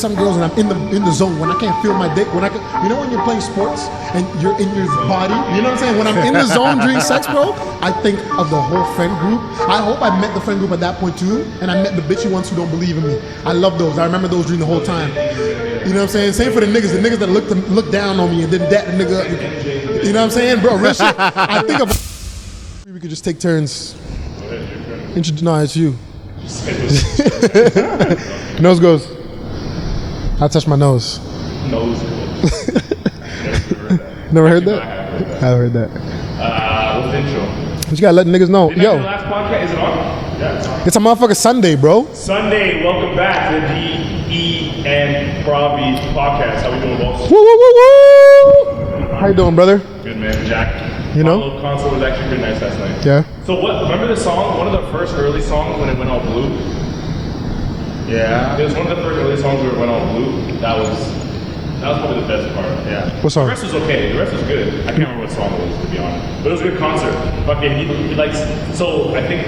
some girls when I'm in the zone, when I can't feel my dick, when when you're playing sports and you're in your body, you know what I'm saying? When I'm in the zone during sex, bro, I think of the whole friend group. I hope I met the friend group at that point too, and I met the bitchy ones who don't believe in me. I love those. I remember those during the whole time. You know what I'm saying? Same for the niggas that look down on me and then that nigga. You know what I'm saying, bro? Real shit. I think of. We could just take turns. No, it's you. Nose goes. I'll touch my nose. Nose goes. Never heard that? I haven't heard that. What's the intro? But you gotta let niggas know. Yo. The last podcast, is it on? Yeah, it's on. It's a motherfucking Sunday, bro. Sunday, welcome back to the D.E.N. Provy podcast. How we doing, boss? Woo, woo, woo, woo. How you doing, brother? Good, man. Jack. You know? The concert was actually pretty nice last night. Yeah. So remember the song, one of the first early songs when it went all blue? Yeah. It was one of the first early songs where it went all blue. That was probably the best part. Yeah. What song? The rest was okay. The rest was good. I can't remember what song it was, to be honest. But it was a good concert. Fucking, he likes, so I think,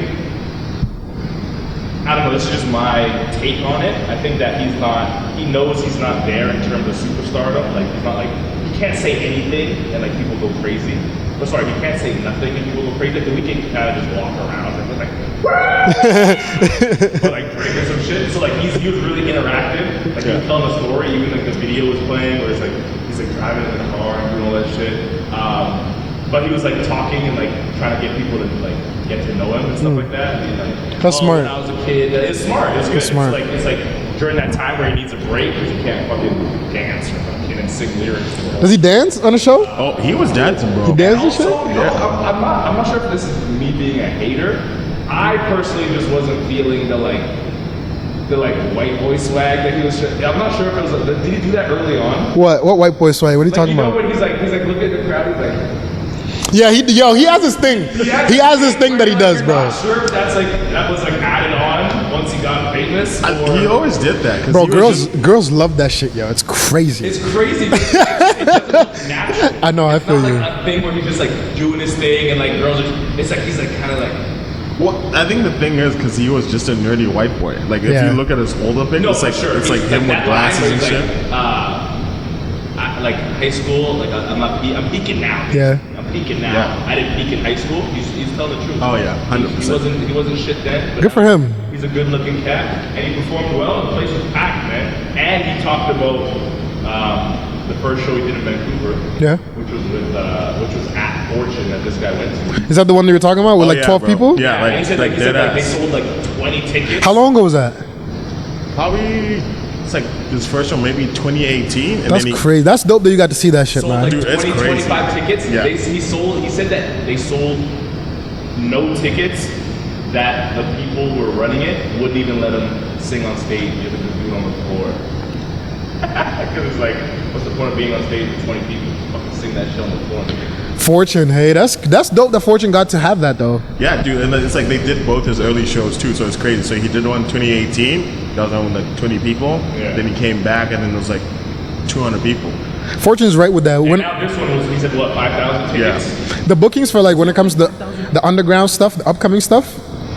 I don't know, this is just my take on it. I think that he knows he's not there in terms of superstardom. Like, he's not like, he can't say anything and like people go crazy. But sorry, he can't say nothing and people go crazy. Like, the Weeknd can kind of just walk around and like, but like drink or some shit. So like he was really interactive. Like he was telling a story, even like the video was playing where it's like he's like driving in the car and doing all that shit. But he was like talking and like trying to get people to like get to know him and stuff like that. And, like, that's smart. When I was a kid, it's smart. It's good. Smart. It's like during that time where he needs a break because he can't fucking dance or fucking and sing lyrics. Does he dance on the show? Oh, he was dancing, bro. He dances and shit? Yeah. I'm not sure if this is me being a hater. I personally just wasn't feeling the white boy swag that he was. I'm not sure if it was. Did he do that early on? What white boy swag? What are you talking about? When he's like looking at the crowd, he's like. Yeah, he has his thing. He has his thing that he does, bro. I'm not sure if that was added on once he got famous. He always did that. Bro, girls love that shit, yo. It's crazy. It's crazy. But it doesn't look natural. I know. I feel it's not you. like a thing where he's just like doing his thing and like girls are. It's like he's like kind of like. Well, I think the thing is because he was just a nerdy white boy. Like if you look at his older pic, it's like sure. it's like him with glasses and shit. Like high school, like I'm peaking now. Yeah. I'm peaking now. Yeah. I didn't peak in high school. He's telling the truth. Oh yeah, 100%. He wasn't shit then. But good for him. He's a good looking cat and he performed well. The place was packed, man. And he talked about the first show he did in Vancouver. Yeah. Which was at Fortune that this guy went to. Is that the one that you were talking about with 12 bro. people? Yeah, And he said like they sold like 20 tickets. How long ago was that? Probably it's like his first show, maybe 2018. And That's then crazy. That's dope that you got to see that shit, sold man. like Dude, it's 20, crazy. 25 tickets. Yeah. He said that they sold no tickets that the people who were running it wouldn't even let him sing on stage. You have to just do it on the floor. Because it's like, what's the point of being on stage with 20 people? Fucking sing that shit on the floor. Fortune, hey, that's dope that Fortune got to have that though. Yeah, dude, and it's like they did both his early shows too, so it's crazy. So he did one in 2018, that was on with like 20 people. Yeah. Then he came back, and then it was like 200 people. Fortune's right with that. And now this one was, he said, what, 5,000 tickets? Yeah. The bookings for like when it comes to the underground stuff, the upcoming stuff,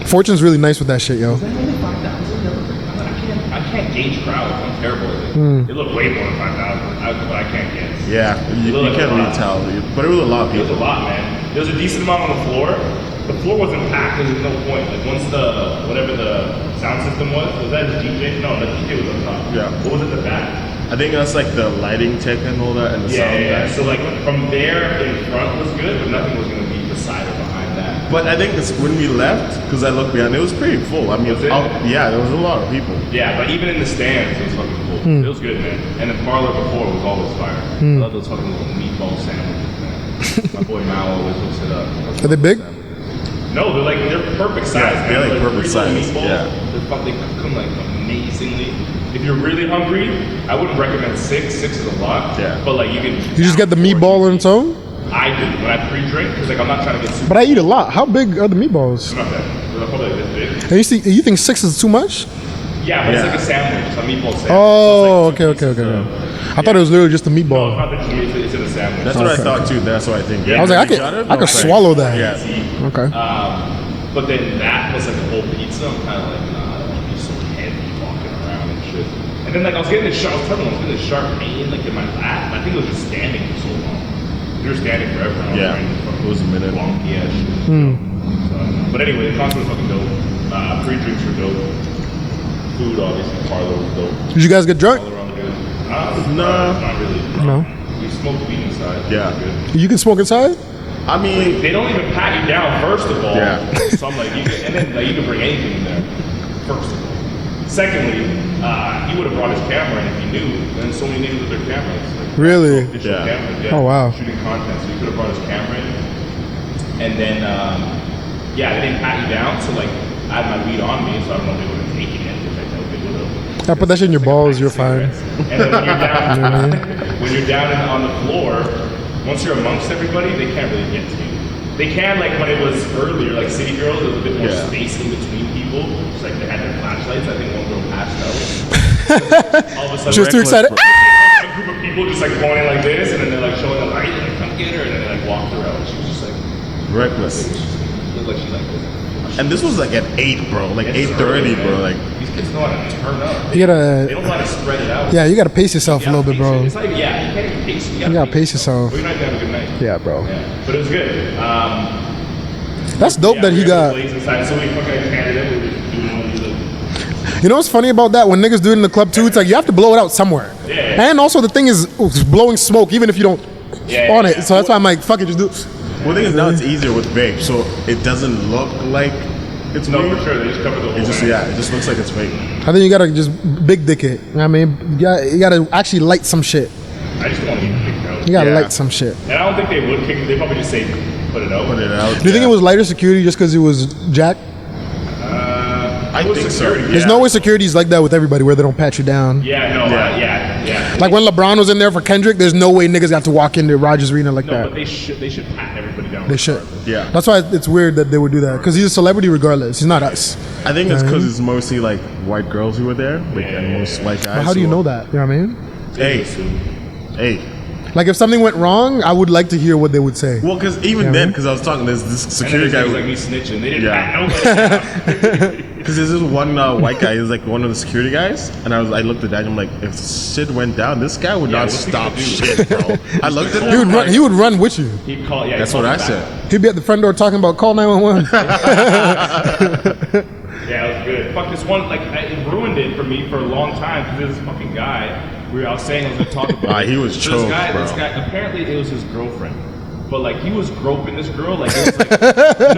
Fortune's really nice with that shit, yo. Is that only 5,000? I can't gauge crowds. I'm terrible at it. It looked way more than 5,000, but I can't guess. Yeah, you can't really tell, but it was a lot of It was people. a lot, man. There was a decent amount on the floor. The floor wasn't packed because there's no point. Like once whatever the sound system was that the DJ? No, the DJ was on top. Yeah. What was at the back? I think that's like the lighting tech and all that, and the sound. Yeah. So like from there in front was good, but nothing was gonna be beside or behind that. But I think it's when we left, because I looked behind, it was pretty full. I mean, Was it? yeah, there was a lot of people. Yeah, but even in the stands, it was fucking cool. It was good, man. And the parlor before was always fire. I love those fucking little meatball sandwiches, man. My boy Mal always hooks it up. Are they big? No, they're perfect size. Yeah, they're man. like perfect three little size, meatballs. yeah. They come like amazingly. If you're really hungry, I wouldn't recommend 6. 6 is a lot. Yeah. But like you can. You just get the meatball on its own? I do when I pre-drink because like I'm not trying to get super. But I eat a lot. How big are the meatballs? Not that. They're probably like this big. And you think 6 is too much? Yeah, but Yeah. it's like a sandwich. It's a meatball sandwich. Oh, So it's like okay. two pieces of- I thought it was literally just a No, it's meatball. not the cheese. It's in a sandwich. That's what I thought too. That's what I think. Yeah. I was like, You got it? I could Okay. swallow that. Yeah. Okay. But then that plus like a whole pizza, I'm kind of like, nah, I don't want to be so heavy walking around and shit. And then like I was getting this sharp pain like in my lat. I think it was just standing for so long. You were standing forever. Yeah, it was a minute. Wonky ass shit. So, but anyway, the concert was fucking dope. Pre-drinks were dope. Food, obviously, Harlow was dope. Did you guys get drunk? All around good. No. Not really. No. We smoked weed inside. Yeah. Good. You can smoke inside? I mean, They don't even pat you down, first of all. Yeah. So I'm like, and then like, you can bring anything in there, first of all. Secondly, he would have brought his camera in if he knew. Then so many niggas with their cameras. Like, Really? Official Yeah. cameras, yeah. Oh, wow. Shooting content, so he could have brought his camera in. And then, yeah, they didn't pat you down, so like, I had my weed on me, so I don't know if they would have taken it, which I know they would have. I put that shit in your balls, you're fine. And then when you're down, when you're down on the floor, once you're amongst everybody, they can't really get to you. They can, like when it was earlier, like City Girls, there was a bit more space in between people. It's like they had their flashlights. I think one girl passed out. All of a sudden, She was too excited. a group of people just like pointing like this, and then they're like showing up, right? Like, come get her, and then they like walked her out. She was just like reckless. looked like she like this. And this was like at 8, bro. Like 8:30, bro. Like these kids know how to turn up. You They gotta, don't know how to spread it out. yeah, you gotta pace yourself a little bit, bro. It's like, yeah, you can't even pace. You gotta pace yourself. We're not gonna have a good night. Yeah, bro. Yeah, but it was good. That's dope that he got. So we fucking handed it. We were just doing what we did. You know what's funny about that? When niggas do it in the club too, it's like you have to blow it out somewhere. Yeah. And also the thing is blowing smoke even if you don't on it. So that's why I'm like, fuck it, just do it. well, the thing is now it's easier with vape, so it doesn't look like it's No, weed. for sure. They just cover the whole It just hand. it just looks like it's fake. I think you gotta just big dick it. You know what I mean? You gotta actually light some shit. I just don't want to get kicked out. You gotta Yeah. light some shit. And I don't think they would kick. They probably just say, put it out. Put it out. Do you think it was lighter security just because it was Jack? I It was think so. security. There's no way security's like that with everybody where they don't pat you down. Yeah, no, yeah. Like when LeBron was in there for Kendrick, there's no way niggas got to walk into Rogers Arena like No, that. but they should pat everybody down. They should. Yeah. That's why it's weird that they would do that because he's a celebrity regardless. He's not us. I think it's because it's mostly like white girls who were there, like, and most white guys. But how do you who- know that? You know what I mean? Hey. Like if something went wrong, I would like to hear what they would say. Well, because even Yeah, then, man. because I was talking, there's this And security then guy. like me snitching. They didn't Yeah. pat nobody. Because there's this one white guy, he's like one of the security guys, and I looked at that and I'm like, if shit went down, this guy would not what's he stop gonna do? shit, bro. I looked at him. He would run. He would run with you. He'd call. Yeah, That's he'd what call I me said. back. He'd be at the front door talking about call 911. Yeah, it was good. Fuck this one. Like it ruined it for me for a long time because this fucking guy. I was saying I was gonna talk about. He was So choked, this bro. guy. Apparently, it was his girlfriend. But like he was groping this girl. Like it was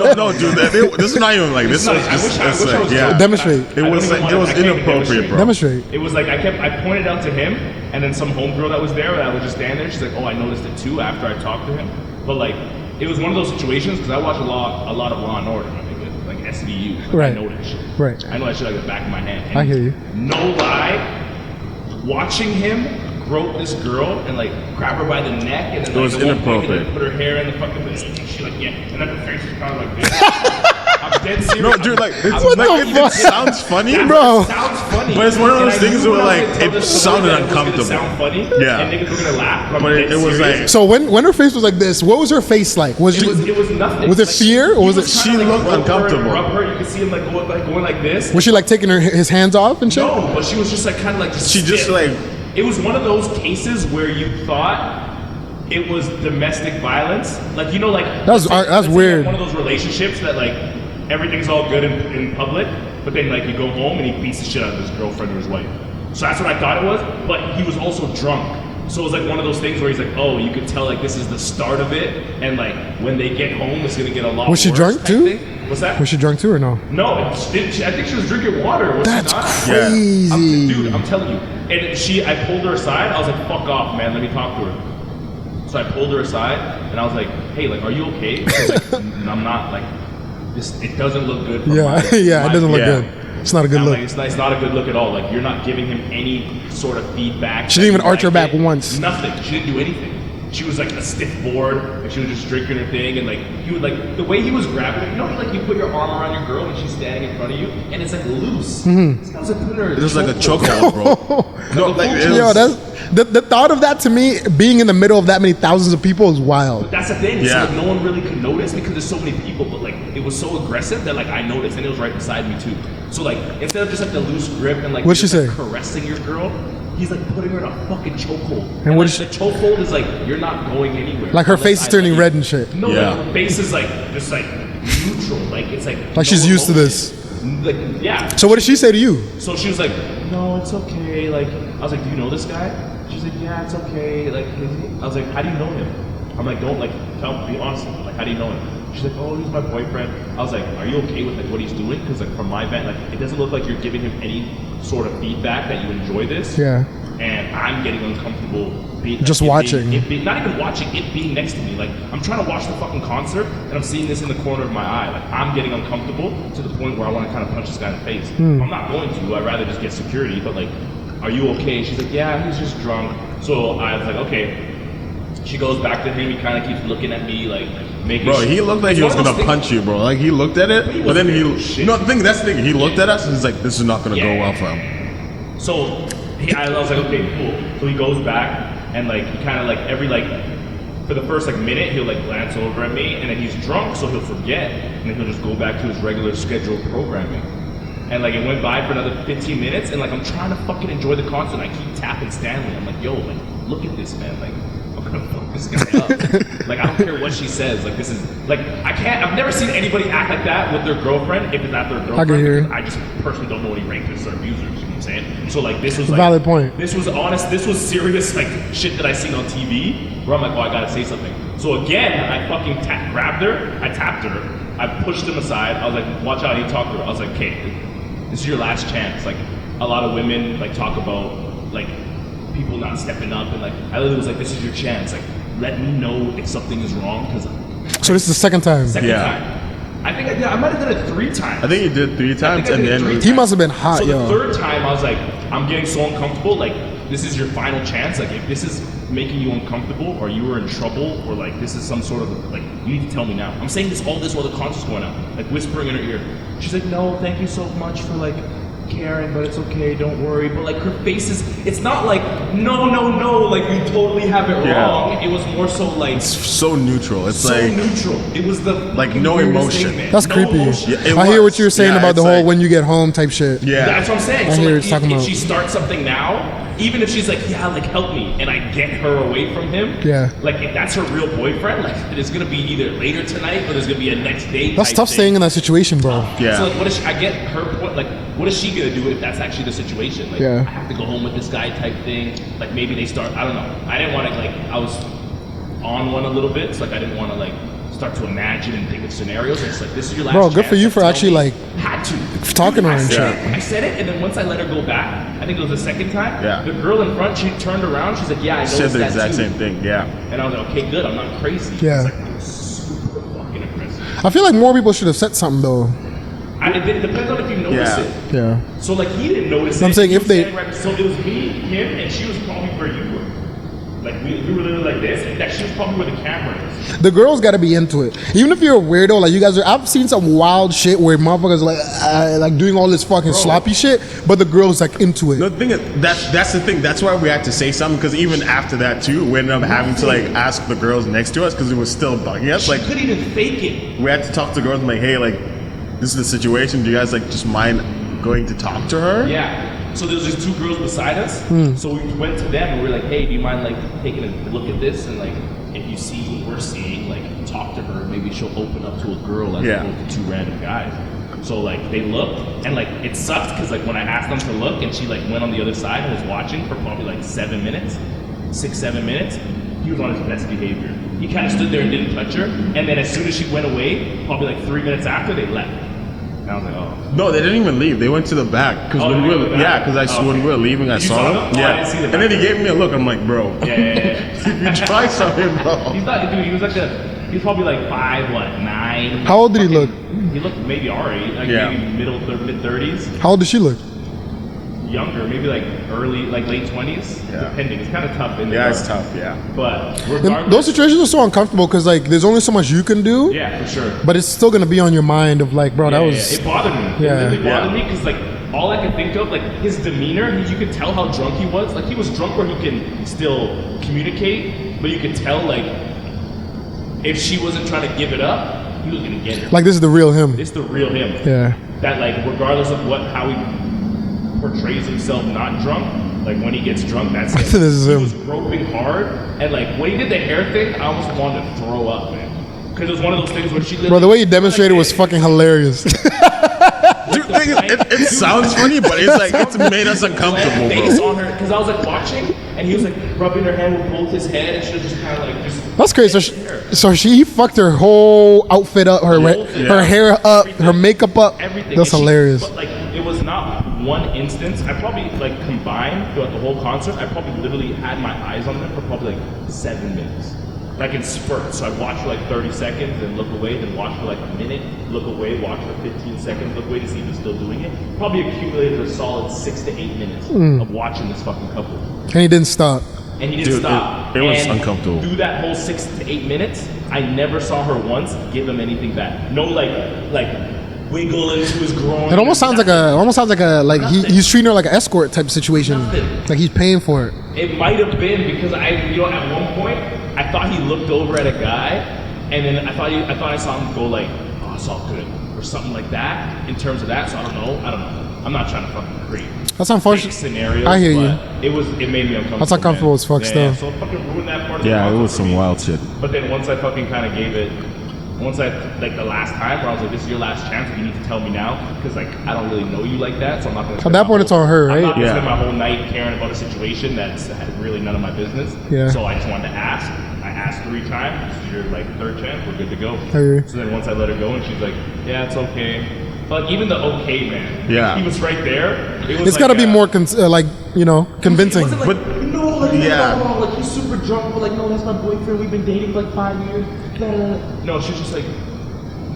like No, dude, this is not even like this. not- Was I wish I it's was like, yeah. joking. Demonstrate. It was like it was inappropriate, bro. Demonstrate. It was like I pointed out to him, and then some homegirl that was there that would just stand there. She's like, "Oh, I noticed it too." After I talked to him, but like it was one of those situations because I watch a lot of Law and Order, my nigga, like SVU. Like, Right. I know that shit. Right. I know that shit like the back of my hand. And I hear you. No lie, watching him grope this girl and like grab her by the neck and then It was like, at one point, inappropriate. and then put her hair in the fucking and she like and then her face was kind of like this. I'm dead serious. No, dude, like it's What like the it fuck? sounds funny, Bro. It sounds funny. But it's one of those And I things knew where, when I like, was gonna it tell this sounded story that it was gonna uncomfortable. sound funny. Yeah. And niggas were gonna laugh. But But it was like So when her face was like this, what was her face like? Was she? it was nothing. Was it fear or was it? She looked uncomfortable. Rub her. You could see him like going like this. Was she like taking his hands off and shit? No, but she was just like kind of like she just stiff. like It was one of those cases where you thought it was domestic violence. Like, you know, like... That's let's say weird. you have one of those relationships that, like, everything's all good in public, but then, like, you go home and he beats the shit out of his girlfriend or his wife. So that's what I thought it was, but he was also drunk. So it was like one of those things where he's like, oh, you could tell, like, this is the start of it, and, like, when they get home, it's gonna get a lot Was she worse drunk type too? thing. What's that? Was she drunk too or no? No, I think she was drinking water. Was That's she not? crazy. Dude, I'm telling you. And I pulled her aside. I was like, fuck off, man. Let me talk to her. So I pulled her aside, and I was like, hey, like, are you okay? She's like, I'm not, like, it doesn't look good for Yeah, my, yeah, my it doesn't look yeah. good. It's not a good I'm look. like, it's not a good look at all. Like, you're not giving him any sort of feedback. She didn't even that you arch her like back it. once. Nothing. She didn't do anything. She was like a stiff board, and she was just drinking her thing, and like he would like the way he was grabbing her. You know, like you put your arm around your girl and she's standing in front of you, and it's like loose. Mm-hmm. This guy was like putting her. it was like a chokehold, bro. No, like it Yo, was, the thought of that to me, being in the middle of that many thousands of people, is wild. That's the thing. Yeah. So like, no one really could notice because there's so many people. But like, it was so aggressive that like I noticed, and it was right beside me too. So like, instead of just like the loose grip and like What'd she just, like, say? caressing your girl, he's like putting her in a fucking chokehold. And what like, is she- the chokehold is like you're not going anywhere. Like her unless face is I turning let you. red and shit. No, Yeah. like her face is like just like neutral. Like it's like she's used to emotion. this. Like yeah. So what did she say to you? So she was like, no, it's okay. Like, I was like, do you know this guy? She's like, yeah, it's okay. Like, I was like, how do you know him? I'm like, don't like, be honest. Like, how do you know him? She's like, oh, he's my boyfriend. I was like, are you okay with like what he's doing? Because like from my vent, like it doesn't look like you're giving him any sort of feedback that you enjoy this. Yeah. And I'm getting uncomfortable being Just watching. not even watching, it being next to me. Like I'm trying to watch the fucking concert and I'm seeing this in the corner of my eye. Like I'm getting uncomfortable to the point where I want to kind of punch this guy in the face. I'm not going to. I'd rather just get security. But like, are you okay? She's like, yeah, he's just drunk. So I was like, okay. She goes back to him. He kind of keeps looking at me, like making. Bro, he looked like he was gonna punch you, bro. Like he looked at it, but then no, the thing that's the thing. He looked at us and he's like, this is not gonna go well for him. So I was like, okay, cool. So he goes back and like he kind of like every like for the first like minute he'll like glance over at me and then he's drunk so he'll forget and then he'll just go back to his regular scheduled programming. And like it went by for another 15 minutes and like I'm trying to fucking enjoy the concert and I keep tapping Stanley. I'm like, yo, like look at this man, like I'm gonna fuck this guy up. Like I don't care what she says. Like this is like I've never seen anybody act like that with their girlfriend if it's not their girlfriend. I can hear. Because I just personally don't know any rapists or abusers. You know what I'm saying? So like this was like, Valid point. This was honest. This was serious like shit that I seen on TV. Where I'm like, oh, I gotta say something. So again, I fucking grabbed her. I tapped her. I pushed him aside. I was like, watch out. He talked to her. I was like, okay, this is your last chance. Like a lot of women like talk about like people not stepping up and like I literally was like, this is your chance. Like let me know if something is wrong because So this is the second time. second Yeah. time. I think I might have done it 3 times. I think you did 3 times, I and did it then 3 He times. must have been hot, So yo. the 3rd time, I was like, I'm getting so uncomfortable. Like, this is your final chance. Like, if this is making you uncomfortable, or you were in trouble, or like this is some sort of like, you need to tell me now. I'm saying all this while the concert's going on, like whispering in her ear. She's like, no, thank you so much for like caring, but it's okay, don't worry. But like her face is, it's not like no, like you totally have it Yeah. wrong. It was more so like so neutral. It's so like neutral. It was the like fucking no weirdest emotion. thing, man. That's No creepy. emotion. Yeah, it I hear was. what you were saying Yeah, about the it's whole like- when you get home type shit. yeah. That's what I'm saying. I So hear like, what you're talking if about. she starts something now, even if she's like, yeah, like help me, and I get her away from him, Yeah. like if that's her real boyfriend, like there's gonna be either later tonight or there's gonna be a next date. That's type tough thing. staying in that situation, bro. Yeah. So like, what is she? I get her point. Like, what is she gonna do if that's actually the situation? Like, Yeah. I have to go home with this guy type thing. Like maybe they start. I don't know. I didn't want to like. I was on one a little bit. So like I didn't want to like start to imagine and think of scenarios. It's like this is your last. Bro, good for chance. you for Tell actually, me. like, had to talking to her I and said shit. it. I said it, and then once I let her go back, I think it was the second time. Yeah. The girl in front, she turned around. She's like, "Yeah, I said noticed the that exact too." same thing. Yeah. And I was like, "Okay, good. I'm not crazy." Yeah. It's like, I'm super fucking aggressive. I feel like more people should have said something though. It depends on if you notice Yeah. it. Yeah. So like he didn't notice it. I'm saying He if was they- standing right, so it was me, him, and she was probably where you were. Like we were literally like this, and that she was probably where the camera is. The girls got to be into it. Even if you're a weirdo, like you guys are. I've seen some wild shit where motherfuckers like doing all this fucking sloppy shit, but the girls like into it. No, the thing is, that's the thing. That's why we had to say something, because even after that too, we ended up having to like ask the girls next to us because it was still bugging us. She Like couldn't even fake it. we had to talk to girls and like, hey, like this is the situation. Do you guys like just mind going to talk to her? Yeah. So there was just 2 girls beside us. So we went to them and we were like, "Hey, do you mind like taking a look at this and like if you see what we're seeing, like talk to her. Maybe she'll open up to a girl as Yeah. opposed to 2 random guys." So like they looked and like it sucked because like when I asked them to look and she like went on the other side and was watching for probably like 7 minutes, 6-7 minutes, he was on his best behavior. He kind of stood there and didn't touch her, and then as soon as she went away, probably like 3 minutes after, they left. And I was like, oh. No, they didn't even leave. They went to the back because Oh, when they we went were to the back? when Okay. we were leaving, I You saw saw him. them? Oh, I Yeah, didn't see the and then back. he gave me a look. I'm like, bro, Yeah. you try something, bro. He's not, dude. He was like he's probably like 9. How old did he look? He looked maybe our age, like Yeah. maybe mid 30s, How old does she look? younger, maybe like late 20s, Yeah. depending. It's kind of tough in the Yeah, dark. it's tough. Yeah. But And regardless, those situations are so uncomfortable because like there's only so much you can do, yeah, for sure. but it's still gonna be on your mind of like, bro, that was it bothered me. Yeah. It really bothered Yeah. me because like all I could think of, like his demeanor, you could tell how drunk he was. Like he was drunk where he can still communicate, but you could tell like if she wasn't trying to give it up, he was gonna get her. Like this is the real him. It's the real him. Yeah. That like regardless of how he portrays himself not drunk, like when he gets drunk, that's it. This is he him. was groping hard, and like when he did the hair thing, I almost wanted to throw up, man. Because it was one of those things where she Bro, the way you demonstrated was fucking hilarious. Dude, it sounds funny, but it's like it's made us uncomfortable, face bro. on her, because I was like watching, and he was like rubbing her hand with both his head, and she was just kind of like just. That's crazy. He fucked her whole outfit up, her hair up, her makeup up. Everything. That's hilarious. But like it was not one instance. I probably like combined throughout the whole concert. I probably literally had my eyes on them for probably like 7 minutes. Like in spurts. So I'd watch for like 30 seconds and look away, then watch for like a minute, look away, watch for 15 seconds, look away to see if he's still doing it. Probably accumulated a solid 6 to 8 minutes of watching this fucking couple. And he didn't stop. And he didn't stop. It was and uncomfortable. Through that whole 6 to 8 minutes, I never saw her once give him anything back. No like wiggle into his groin. It almost sounds like he's treating her like an escort type situation. Nothing. Like he's paying for it. It might have been because at one point I thought he looked over at a guy, and then I thought I saw him go like, "Oh, it's all good," or something like that. In terms of that, so I don't know. I'm not trying to fucking create That's unfortunate. scenarios. I hear you. It made me uncomfortable. That's uncomfortable as fuck still. So it fucking ruined that part. Yeah, of it the was concert some for me. wild shit. But then once I fucking kind of gave it. Once like the last time where I was like, this is your last chance, you need to tell me now, because like I don't really know you like that, so I'm not gonna. At that point, it's on her, right? I'm not gonna Yeah. spend my whole night caring about a situation that's really none of my business. Yeah. So I just wanted to ask. I asked 3 times. This is your like 3rd chance. We're good to go. hear you. So then once I let her go, and she's like, yeah, it's okay. But even the okay man, Yeah. he was right there. It was It's got to be more convincing. It wasn't like, But- no, like, yeah. no, like he's super drunk, but like, no, that's my boyfriend. We've been dating for like 5 years. No, she's just like,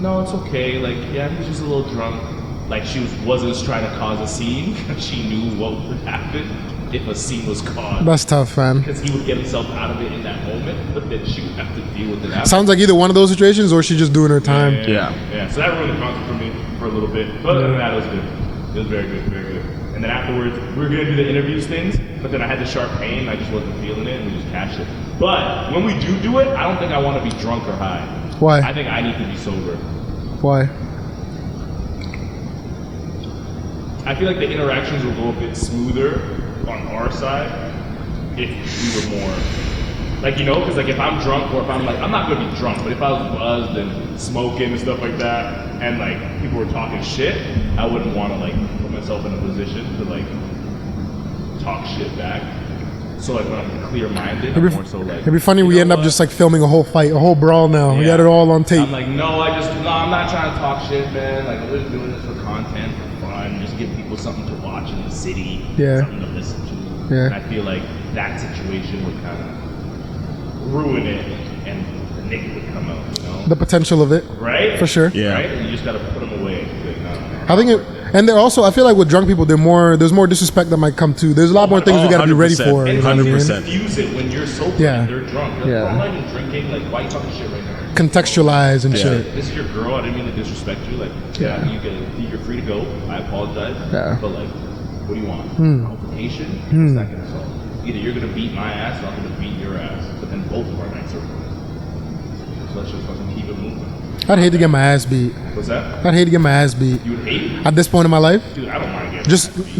no, it's okay. Like, yeah, he's just a little drunk. Like, she wasn't just trying to cause a scene. She knew what would happen if a scene was caused. That's tough, man. Because he would get himself out of it in that moment, but then she would have to deal with it after. Sounds like either one of those situations, or she's just doing her time. Yeah. So that ruined the concert for me for a little bit. But other than that, it was good. It was very good, very good. And then afterwards, we were gonna do the interviews things, but then I had the sharp pain. I just wasn't feeling it, and we just cashed it. But when we do it, I don't think I want to be drunk or high. Why? I think I need to be sober. Why? I feel like the interactions will go a bit smoother on our side if we were more, like, you know, because like if I'm drunk or if I'm like, I'm not gonna be drunk, but if I was buzzed and smoking and stuff like that, and like people were talking shit, I wouldn't want to like put myself in a position to like talk shit back. So like when I'm clear-minded, I'm more so like. It'd be funny. you We know end up what? just like filming a whole fight, a whole brawl. Now we Yeah. got it all on tape. I'm like, no, I'm not trying to talk shit, man. Like, we're just doing this for content, for fun, just give people something to watch in the city, Yeah. something to listen to. Yeah. And I feel like that situation would kind of ruin it, and the Nick would come out, you know? The potential of it, Right? for sure. Yeah. Right? And you just gotta put them away. Like, no. I think it, and they're also. I feel like with drunk people, there's more disrespect that might come too. There's a lot more things we got to be ready 100%. for. And You know what I mean? 100%. confuse it when you're sober Yeah. and they're drunk. You're Yeah. like, I'm not even drinking. Like, why are you talking shit right now? Contextualize and Yeah. shit. This is your girl. I didn't mean to disrespect you. Like, Yeah. you're free to go. I apologize. Yeah. But like, what do you want? Confrontation? What's that gonna solve? Either you're gonna beat my ass or I'm gonna beat your ass. But then both of our nights are ruined. So let's just fucking keep it moving. I'd hate to get my ass beat. What's that? I'd hate to get my ass beat You would hate? at this point in my life. Dude, I don't mind getting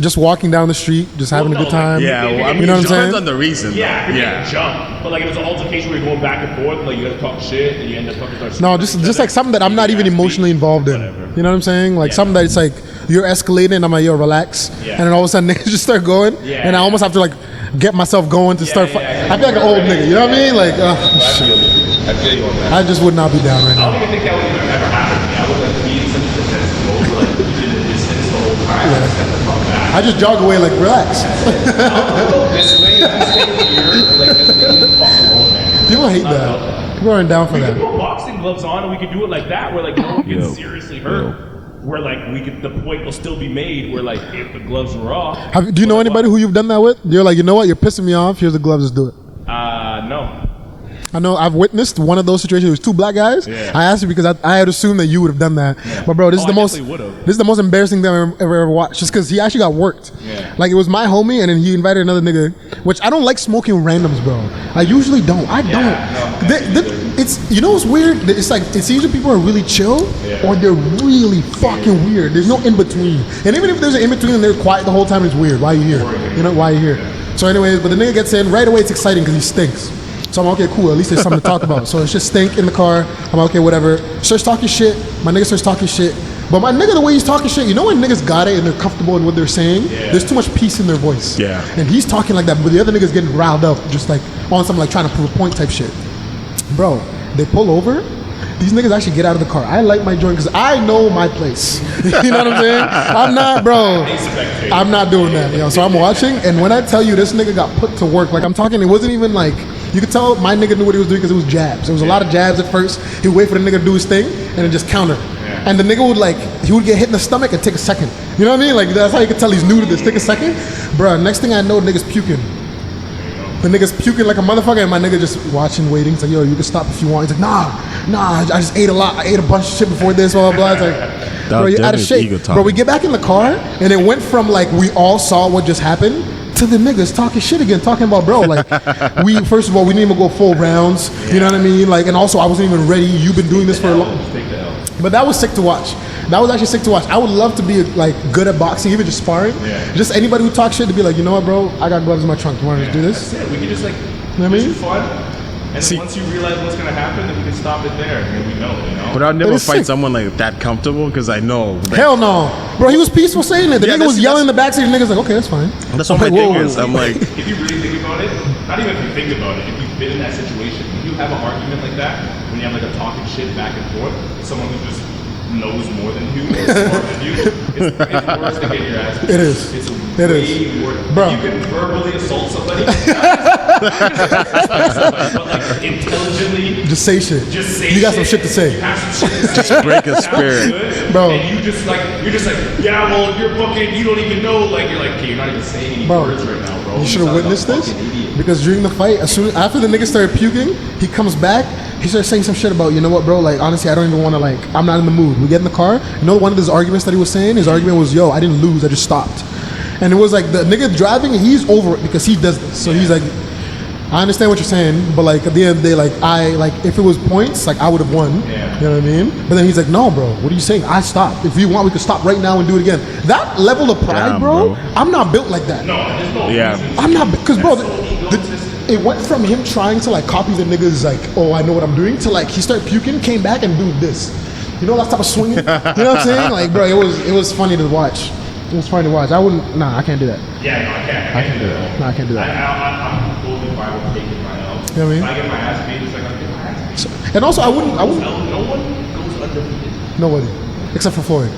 Just walking down the street, just having a Well, good no, like, time. Yeah, well, I mean, You know what I'm it depends saying? on the reason. Yeah, though. you Yeah. can jump. But like if it's an altercation where you're going back and forth, like you gotta talk shit and you end up fucking start No, shooting just each just other, like something that I'm not you even get ass emotionally beat, involved in. whatever. You know what I'm saying? Like Yeah. something that's like you're escalating, and I'm like, yo, relax. Yeah. And then all of a sudden niggas just start going, Yeah. and I almost have to like get myself going to start. I feel like an old nigga. You know what I mean? Like, I feel you. I feel you on that. I just would not be down right I now. don't even think that would ever happen to me. I would like be in such a defensive mode where like you did the distance the whole time. I just got the fuck back. I just jog away like, relax. I'll go this way, you stay here, like just leave me the fuck alone, man. People hate Not that. about that. People aren't down for We could that. put boxing gloves on and we could do it like that, where like no one Yo. gets seriously hurt. Where like the point will still be made where like if the gloves were off. Do you know anybody who you've done that with? You're like, you know what? You're pissing me off. Here's the gloves. Let's do it. No. I know I've witnessed one of those situations. It was two black guys. Yeah. I asked you because I had assumed that you would have done that. Yeah. But bro, this is Oh, the I most definitely would've. this is the most embarrassing thing I've ever watched. Just because he actually got worked. Yeah. Like it was my homie, and then he invited another nigga. Which I don't like smoking randoms, bro. I usually don't. I don't. It's you know what's weird? It's like it's either people are really chill or they're really fucking weird. There's no in between. And even if there's an in between and they're quiet the whole time, it's weird. Why are you here? You know why are you here? So anyways, but the nigga gets in right away. It's exciting because he stinks. So I'm okay, cool. At least there's something to talk about. So it's just stink in the car. I'm okay, whatever. Starts talking shit. My nigga starts talking shit. But my nigga, the way he's talking shit, you know when niggas got it and they're comfortable in what they're saying? Yeah. There's too much peace in their voice. Yeah. And he's talking like that, but the other nigga's getting riled up, just like on some like trying to prove a point type shit. Bro, they pull over. These niggas actually get out of the car. I light my joint because I know my place. You know what I'm saying? I'm not, bro. I'm not doing that. You know, so I'm watching, and when I tell you this nigga got put to work, like I'm talking, it wasn't even like, you could tell my nigga knew what he was doing because it was jabs. There was a lot of jabs at first. He would wait for the nigga to do his thing and then just counter. And the nigga would like, he would get hit in the stomach and take a second. You know what I mean? Like that's how you can tell he's new to this. Take a second. Bro, next thing I know, nigga's puking. The nigga's puking like a motherfucker, and my nigga just watching, waiting. He's like, yo, you can stop if you want. He's like, nah, I just ate a lot. I ate a bunch of shit before this, blah, blah, blah. It's like, bro, you're out of shape. Bro, we get back in the car, and it went from like, we all saw what just happened, to the niggas talking shit again, talking about, bro, like, we, first of all, we didn't even go full rounds, you know what I mean? Like, and also, I wasn't even ready. You've been doing this for a long time. But that was sick to watch. That was actually sick to watch. I would love to be like good at boxing, even just sparring. Yeah. Just anybody who talks shit to be like, you know what, bro? I got gloves in my trunk. You want to just do this? That's it. We can just like, you know what I mean? fun. And then once you realize what's gonna happen, then we can stop it there, and we know, you know. But I'd never fight sick. someone like that comfortable because I know. Like, hell no, bro. He was peaceful saying it. The nigga was yelling in the backseat. The nigga's like, okay, that's fine. That's what my thing is. I'm like, if you really think about it, not even if you think about it, if you've been in that situation, when you have an argument like that, when you have like a talking shit back and forth, someone who just knows more than you or smarter than you, it's worse to get your ass beat. It is. It's It way is. worse. Bro. You can verbally assault somebody, but like intelligently. Just say shit. Just say you got shit. some shit to say. You have some shit to say. Just break a Sounds spirit. good, Bro. And you're just like, yeah, well, you're fucking, you don't even know. Like, you're like, okay, you're not even saying any Bro, words right now, bro. You should have sound like a witnessed this fucking idiot. because during the fight, after the nigga started puking, he comes back. He started saying some shit about, you know what, bro? Like, honestly, I don't even want to, like, I'm not in the mood. We get in the car. You know, one of his arguments that he was saying, his argument was, yo, I didn't lose, I just stopped. And it was like the nigga driving, he's over it because he does this. So he's like, I understand what you're saying, but like at the end of the day, like if it was points, like I would have won. Yeah. You know what I mean? But then he's like, no, bro, what are you saying? I stopped. If you want, we could stop right now and do it again. That level of pride, Damn, bro, bro. I'm not built like that. No, there's no Yeah. reason. I'm not, because bro, That's so egotistic. it went from him trying to like copy the niggas like, oh, I know what I'm doing, to like he started puking, came back and do this. You know that type of swinging? You know what I'm saying? Like, bro, it was funny to watch. It was funny to watch. I can't do that. Yeah, no, I can't do that. No, I can't do that. I'm totally fine with taking my L. You know what I mean? If I get my ass beat, it's like I'm getting my ass beat. And also, I wouldn't. No one goes undefeated. Nobody, except for Floyd.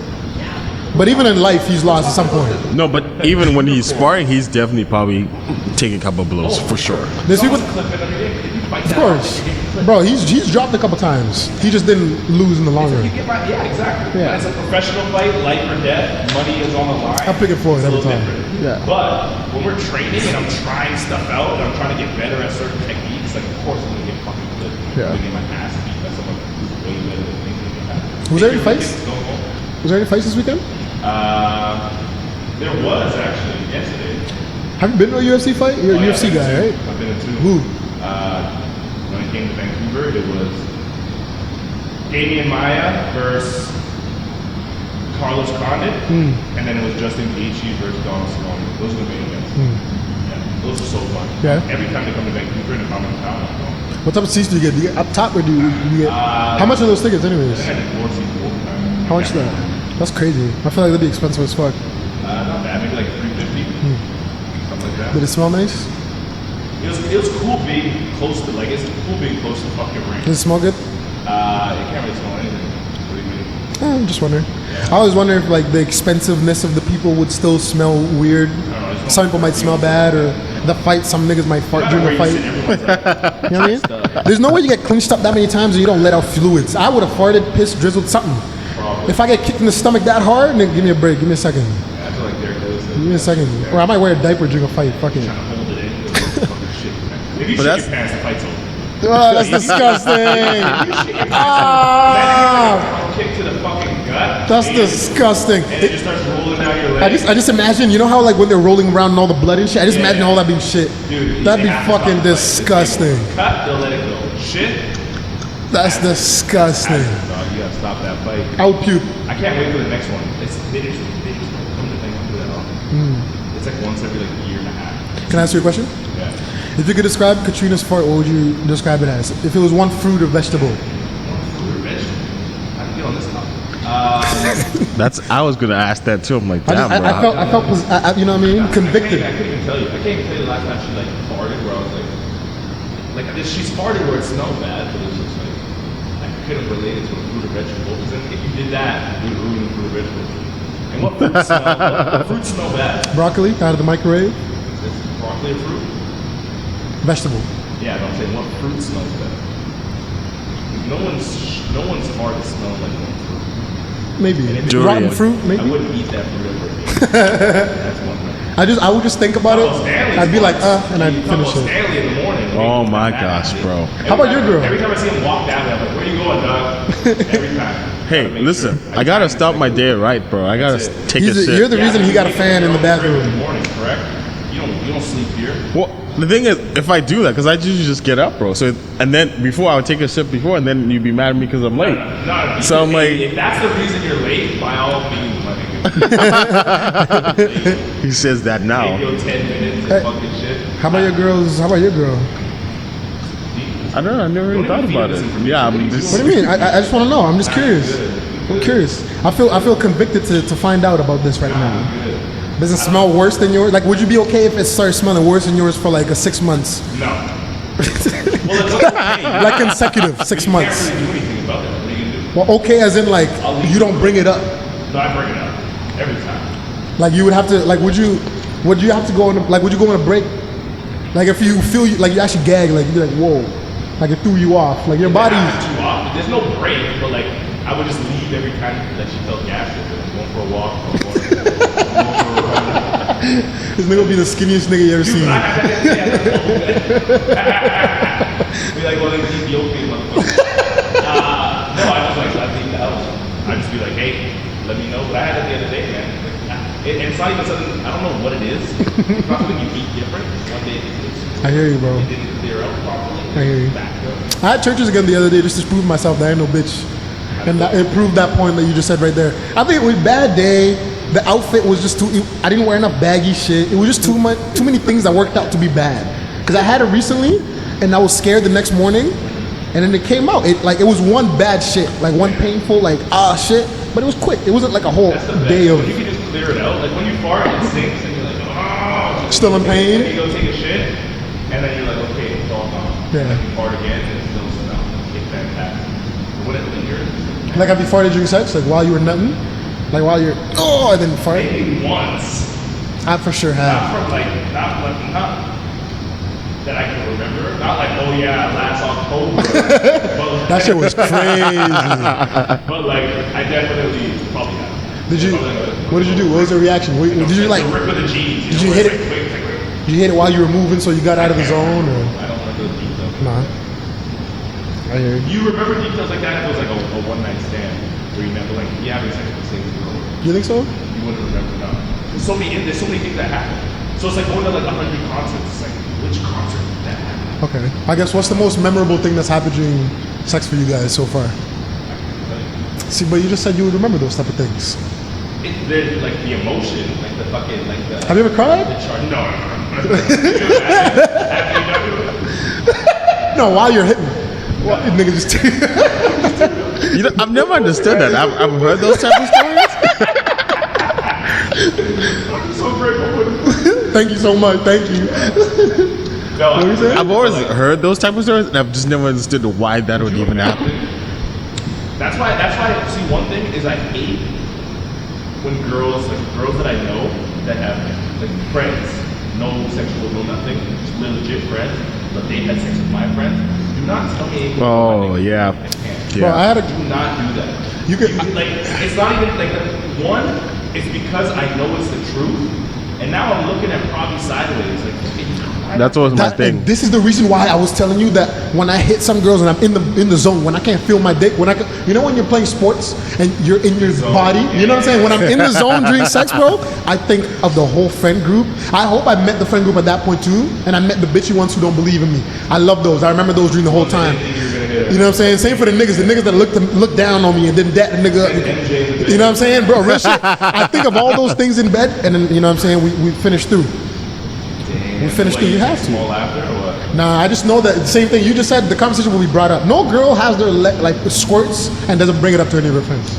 But even in life, he's lost at some point. no, but even when he's sparring, he's definitely probably taking a couple of blows for sure. There's people, Clip it every day. If you fight of that course, hard, you get clipped. bro. He's dropped a couple times. He just didn't lose in the long You run. get yeah, exactly. Yeah. When it's a professional fight, life or death, money is on the line. I'm picking Floyd It's a every little time. different. Yeah. But when we're training and I'm trying stuff out and I'm trying to get better at certain techniques, like of course I'm gonna get fucking clipped. Yeah. I'm gonna get my ass beat by someone who's way better than me. Was there any fights? Was there any fights this weekend? There was actually yesterday. Have you been to a UFC fight? You're a Oh, yeah, UFC I've been guy, to right? two. I've been to two. Who? When I came to Vancouver, it was Damian Maia versus Carlos Condit, and then it was Justin Gaethje versus Donald Cerrone. Those are the main events. Yeah, those are so fun. Yeah. Every time they come to Vancouver and if I'm in town, I'm going. What type of seats do you get? Do you get up top or do you get? How much are those tickets, anyways? I did 4 seats all the time. How much is that? That's crazy. I feel like that'd be expensive as fuck. Not bad, maybe like $350, something like that. Did it smell nice? It was cool being close to, like, it's cool being close to fucking ring. Did it smell good? You can't really smell anything. What do you mean? I'm just wondering. I always wonder if like the expensiveness of the people would still smell weird. Some people might smell bad, or the fight. Some niggas might fart during the fight. You know what I mean? There's no way you get clinched up that many times and you don't let out fluids. I would have farted, pissed, drizzled something. Probably. If I get kicked in the stomach that hard, nigga, give me a break. Give me a second. I feel like there goes. Give me a second. Or I might wear a diaper during a fight. Fuck it. Trying to hold it in. Fucking shit. If you But shit that's- your pants, the fight's over. Oh, that's disgusting. Ah, Kick to the fucking gut. that's and disgusting. And it just starts rolling down your leg. I just imagine, you know how like when they're rolling around and all the blood and shit. I just imagine all that being shit. Dude, That'd they be have to fucking stop the fight. disgusting. If they cut, they'll let it go. Shit. That's disgusting. Dog, you gotta stop that fight. I would puke. I can't wait for the next one. They just don't come to think of that often. It's like once every like year and a half. Can I ask you a question? Yeah. If you could describe Katrina's fart, what would you describe it as? If it was one fruit or vegetable? Fruit or vegetable? I can get on this topic. I was gonna ask that too. I'm like, I, damn, just, bro. I felt, you know what I mean? Convicted. I couldn't even tell you. I can't even tell you the last time she like farted where I was like she's farted where it smelled bad, but it was just like I couldn't relate it to a fruit or vegetable. Because then if you did that, you would ruin the fruit or vegetable. And what fruit smell? What fruit smell bad? Broccoli out of the microwave. Is broccoli a fruit? Vegetable. Yeah, but I'm saying what fruit smells better? No one's fart smells like one fruit. Maybe. And if it- Durian. Rotten fruit, I maybe. wouldn't eat that fruit ever again. That's one thing. I would just think about it. I'd be like, and I'd finish it. Stanley in the morning. Oh my gosh, bro. How about your girl? Every time I see him walk down there, I'm like, where you going, dog? Every time. Hey, Gotta make listen, sure. I gotta start my day right, bro. I gotta take a shit. You're the reason he got a fan in the In bathroom. the morning, correct? You don't sleep here. Well, the thing is, if I do that, because I usually just get up, bro. So, and then before I would take a sip before, and then you'd be mad at me because I'm late. No, So I'm like, if that's the reason you're late, by all means, my nigga. he says that Take now. your 10 minutes Hey. and fucking shit. How about your girls? How about your girl? I don't know. I never really thought about it. Yeah, I'm just. What do you mean? I just want to know. I'm just curious. I'm curious. I feel convicted to find out about this right now. Does it smell worse than yours? Like, would you be okay if it started smelling worse than yours for like 6 months? No. Well, it's okay. Like consecutive 6 months. You can't really do anything about that. What are you gonna do? Well, okay, as in like you don't bring it up. No, I bring it up every time. Like you would have to. Like, would you have to go on? Like, would you go on a break? Like, if you feel like you actually gag, like you'd be like, whoa, like it threw you off. Like your body. Too often. There's no break, but like I would just leave every time that she felt gaseous. Like, I'm going for a walk. I'm going for a run. This nigga will be the skinniest nigga you ever seen. Be like one of these Ethiopian motherfuckers. No, I just like I think the house. I just be like, hey, let me know. But I had it the other day, man. And it's not even something. I don't know what it is. It's not something you eat different. One day I hear you, bro. it didn't clear up properly. I hear you. Back up. I had churches again the other day just to prove myself that I ain't no bitch. And it proved that point that you just said right there. I think it was a bad day. The outfit was just too. I didn't wear enough baggy shit. It was just too many things that worked out to be bad. Because I had it recently, and I was scared the next morning, and then it came out. It was one bad shit, like one painful, like shit. But it was quick. It wasn't like a whole That's the best. day of When you can just clear it out. Like when you fart, it stinks, and you're like, oh. still in Then pain. you go take a shit, and then you're like, okay, it's all gone. Yeah. Like you fart again, and it still smells. It's fantastic. But when it lingers, Like, have you farted during sex? Like while you were nutting? Like while you're and then fart? maybe once. I for sure Not have. from like, not that I can remember. Not like, oh yeah, last October. But That shit was crazy. But like, I definitely probably have. Did you? Probably like- What did you do? What was your reaction? Did you like? The rip of the jeans? Did you hit it? Quick. Did you hit it while you were moving so you got out of the zone? Or I don't want to go details. nah? I hear you. You remember details like that if it was like a one night stand where you never like you having sex with the same girl. You think so? You wouldn't remember that. There's so many things that happen. So it's like going to like 100 concerts. It's like which concert did that happen? Okay. I guess what's the most memorable thing that's happened during sex for you guys so far? See, but you just said you would remember those type of things. There's like the emotion, like the fucking like the. Have you ever cried? The no. No, while you're hitting. What, nigga just You know, I've never understood that. I've heard those type of stories. I'm so grateful for this. Thank you so much. Thank you. No, What you saying? I've always heard those type of stories, and I've just never understood why that would even happen. That's why. See, one thing is I hate when girls that I know that have like friends, no sexual, no nothing, just legit friends, but they had sex with my friends. Do not tell me anything. Oh yeah, Bro, I had a. Do not do that. You could. Like, it's not even like one. It's because I know it's the truth, and now I'm looking at Provy sideways. Like, That's always my thing. And this is the reason why I was telling you that when I hit some girls and I'm in the zone, when I can't feel my dick, when when you're playing sports and you're in your body, you know what I'm saying? When I'm in the zone during sex, bro, I think of the whole friend group. I hope I met the friend group at that point too, and I met the bitchy ones who don't believe in me. I love those. I remember those during the whole time. You know what I'm saying? Same for the niggas that look down on me and then dat the nigga up. You know what I'm saying, bro? Real shit. I think of all those things in bed, and then you know what I'm saying. We finish through. We finished through. You have to. Small after or what? Nah, I just know that the same thing you just said. The conversation will be brought up. No girl has their like squirts and doesn't bring it up to any of her friends.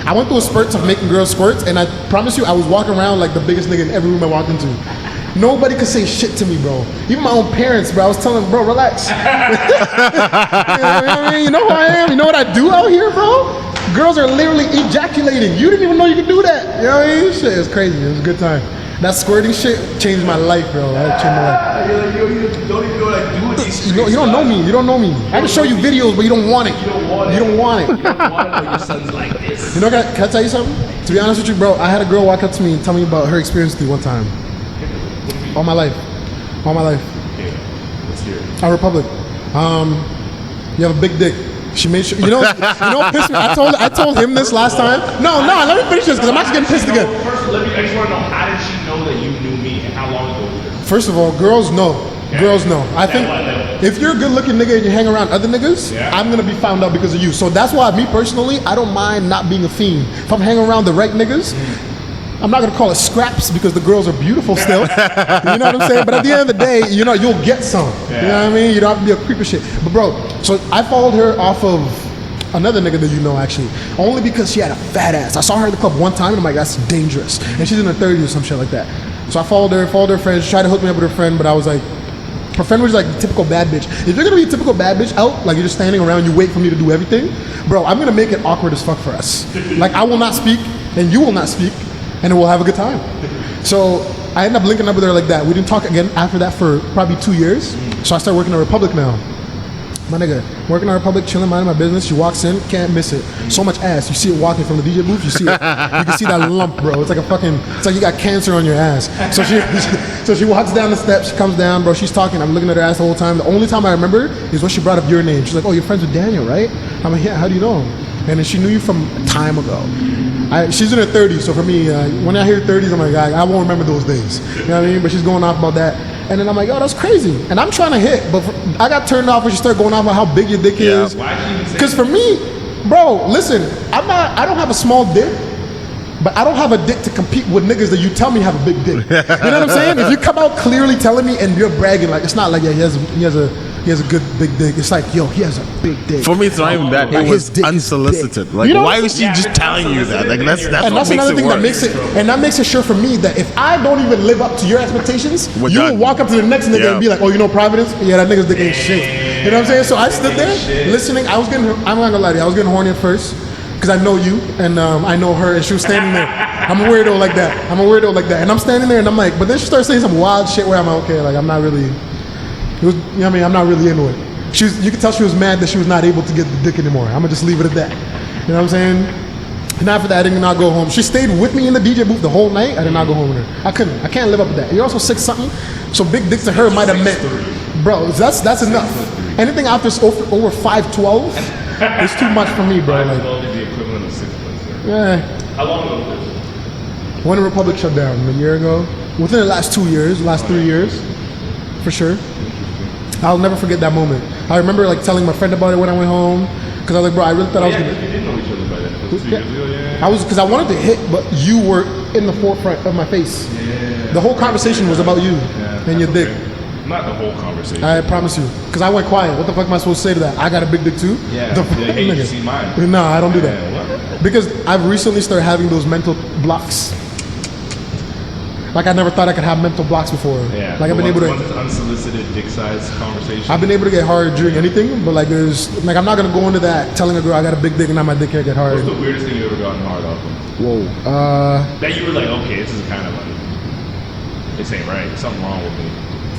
I went through a spurts of making girls squirts, and I promise you, I was walking around like the biggest nigga in every room I walked into. Nobody could say shit to me, bro. Even my own parents, bro. I was telling them, bro, relax. You know who I am? You know what I do out here, bro? Girls are literally ejaculating. You didn't even know you could do that. You know what I mean? Shit, it was crazy. It was a good time. That squirting shit changed my life, bro. That changed my life. You're like, you don't even know what I do with these You don't know me. You don't know me. I can show you videos, but you don't want it. You don't want it. You don't want it. You don't want it when your son's like this. You know, can I tell you something? To be honest with you, bro, I had a girl walk up to me and tell me about her experience with me one time. All my life. All my life. Okay, let's hear it. Our Republic. You have a big dick. She made sure, you know, pissed me. I told him this last time. No, let me finish this because I'm actually getting pissed again. First, I just want to know, how did she know that you knew me and how long ago was this? First of all, girls know. Girls know. I think if you're a good looking nigga and you hang around other niggas, I'm gonna be found out because of you. So that's why, me personally, I don't mind not being a fiend. If I'm hanging around the right niggas, I'm not gonna call it scraps because the girls are beautiful still. You know what I'm saying? But at the end of the day, you know, you'll get some. You know what I mean? You don't have to be a creep or shit. But bro, so I followed her off of another nigga that you know actually, only because she had a fat ass. I saw her at the club one time and I'm like, that's dangerous. And she's in her 30s or some shit like that. So I followed her friends, she tried to hook me up with her friend, but I was like, her friend was like the typical bad bitch. If you're gonna be a typical bad bitch out, like you're just standing around, you wait for me to do everything, bro, I'm gonna make it awkward as fuck for us. Like I will not speak and you will not speak, and we'll have a good time. So I ended up linking up with her like that. We didn't talk again after that for probably 2 years. So I started working at Republic now. My nigga, working at Republic, chilling, minding my business. She walks in, can't miss it. So much ass. You see it walking from the DJ booth, you see it. You can see that lump, bro. It's like it's like you got cancer on your ass. So she walks down the steps, she comes down, bro. She's talking. I'm looking at her ass the whole time. The only time I remember is when she brought up your name. She's like, oh, you're friends with Daniel, right? I'm like, yeah, how do you know him? And then she knew you from time ago. She's in her 30s, so for me, when I hear 30s, I'm like, I won't remember those days. You know what I mean? But she's going off about that. And then I'm like, oh, that's crazy. And I'm trying to hit, but I got turned off when she started going off about how big your dick is. Because for me, bro, listen, I don't have a small dick, but I don't have a dick to compete with niggas that you tell me have a big dick. You know what I'm saying? If you come out clearly telling me and you're bragging, like, it's not like, yeah, he has a good big dick. It's like, yo, he has a big dick. For me, it's not even that. It was unsolicited. Like, you know, why was she just telling you that? Like, that's what makes it work. That makes it sure for me that if I don't even live up to your expectations, you will walk up to the next nigga and be like, oh, you know Providence? Yeah, that nigga's dick ain't shit. You know what I'm saying? So I stood there listening. I'm not gonna lie to you. I was getting horny at first because I know you and I know her, and she was standing there. I'm a weirdo like that. And I'm standing there and I'm like, but then she started saying some wild shit where I'm like, okay, like I'm not really. It was, you know what I mean? I'm not really into it. You could tell she was mad that she was not able to get the dick anymore. I'm gonna just leave it at that. You know what I'm saying? And after that, I did not go home. She stayed with me in the DJ booth the whole night. I did not go home with her. I couldn't. I can't live up to that. You're also 6'something", so big dicks to her might have meant, bro. That's enough. Anything after over 5'12" is too much for me, bro. Like, 5'12" is the equivalent of 6'6". Yeah. How long ago was this? When the Republic shut down, a year ago. Within the last 2 years, last 3 years, for sure. I'll never forget that moment. I remember like telling my friend about it when I went home, because I was like, bro, I really thought I was gonna. You didn't know each other by then. It was 2 years ago, yeah. I was, because I wanted to hit, but you were in the forefront of my face. Yeah. The whole conversation was about you and your dick. Not the whole conversation. I promise you, because I went quiet. What the fuck am I supposed to say to that? I got a big dick too. Yeah. The fuck, Hey, you see mine. No, I don't do that. Because I've recently started having those mental blocks. Like I never thought I could have mental blocks before. Yeah. Like I've been able to. Unsolicited dick size conversation. I've been able to get hard during anything, but like I'm not gonna go into that telling a girl I got a big dick and now my dick can't get hard. What's the weirdest thing you ever gotten hard off of? Whoa. That you were like, okay, this is kind of like, this ain't right. Something wrong with me.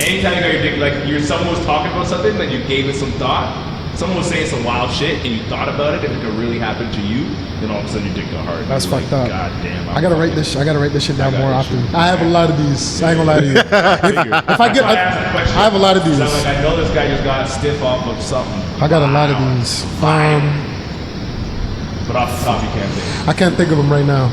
Anytime you got your dick, like someone was talking about something that you gave it some thought, someone was saying some wild shit and you thought about it, if it could really happen to you, then all of a sudden your dick got hard. That's fucked up. God damn. I gotta write this. I gotta write this shit down more often. I have a lot of these. I ain't gonna lie to you. If I get, I have a lot of these. I'm like, I know this guy just got stiff off of something. I got a lot of these. But off the top, you can't think. I can't think of them right now.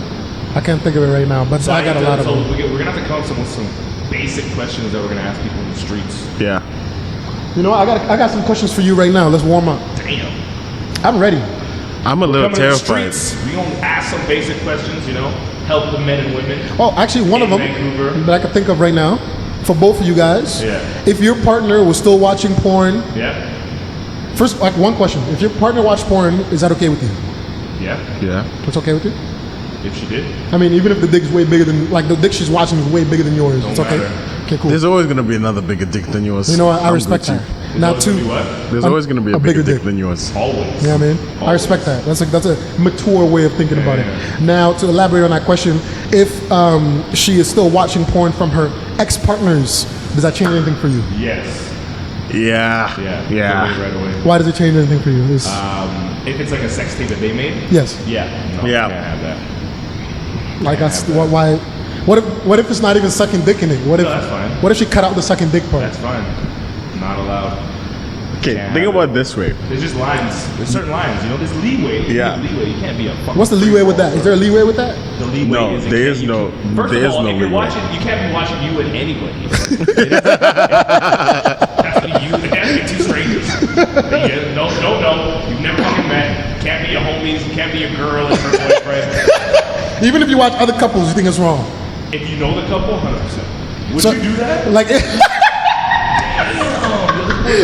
I can't think of it right now. But So I got a lot of them. We're gonna have to come up with some basic questions that we're gonna ask people in the streets. Yeah. You know, I got some questions for you right now. Let's warm up. Damn. I'm ready. I'm a little Coming to the terrified. streets, we gonna ask some basic questions. You know, help the men and women. Oh, actually, one of them Vancouver. that I can think of right now for both of you guys. Yeah. If your partner was still watching porn, Yeah. first, like one question: if your partner watched porn, is that okay with you? Yeah. Yeah. It's okay with you? If she did. I mean, even if the dick's way bigger than, like the dick she's watching is way bigger than yours, Don't it's okay. matter. Okay, cool. There's always gonna be another bigger dick than yours. You know what? I I'm respect with that. you. Not Always too. gonna be what? There's A- always gonna be a a bigger bigger dick dick. than yours. Always. Yeah, man. I respect that. That's a mature way of thinking about it. Yeah. Now, to elaborate on that question, if she is still watching porn from her ex-partners, does that change anything for you? Yes. Yeah. Yeah. Yeah. Right away. Why does it change anything for you? It's, If it's like a sex tape that they made. yes. Yeah. No, Yeah. I can't have that. Like that's why. What if it's not even sucking dick in it? What if? No, that's fine. What if she cut out the sucking dick part? That's fine. Not allowed. Okay, Can't think have about it. it this way. There's just lines. There's certain lines. You know, there's leeway. Yeah. There's leeway. You can't be a fucking. What's the leeway with that? Is there a leeway with that? The leeway No, is there is no- First there of is all, no if you're leeway. watching, you can't be watching you and anybody. That's what you. It has to be two strangers. No. You've never fucking met. Can't be your homies. Can't be your girl and her boyfriend. Even if you watch other couples, you think it's wrong. If you know the couple, 100%. Would So- you do that? Like,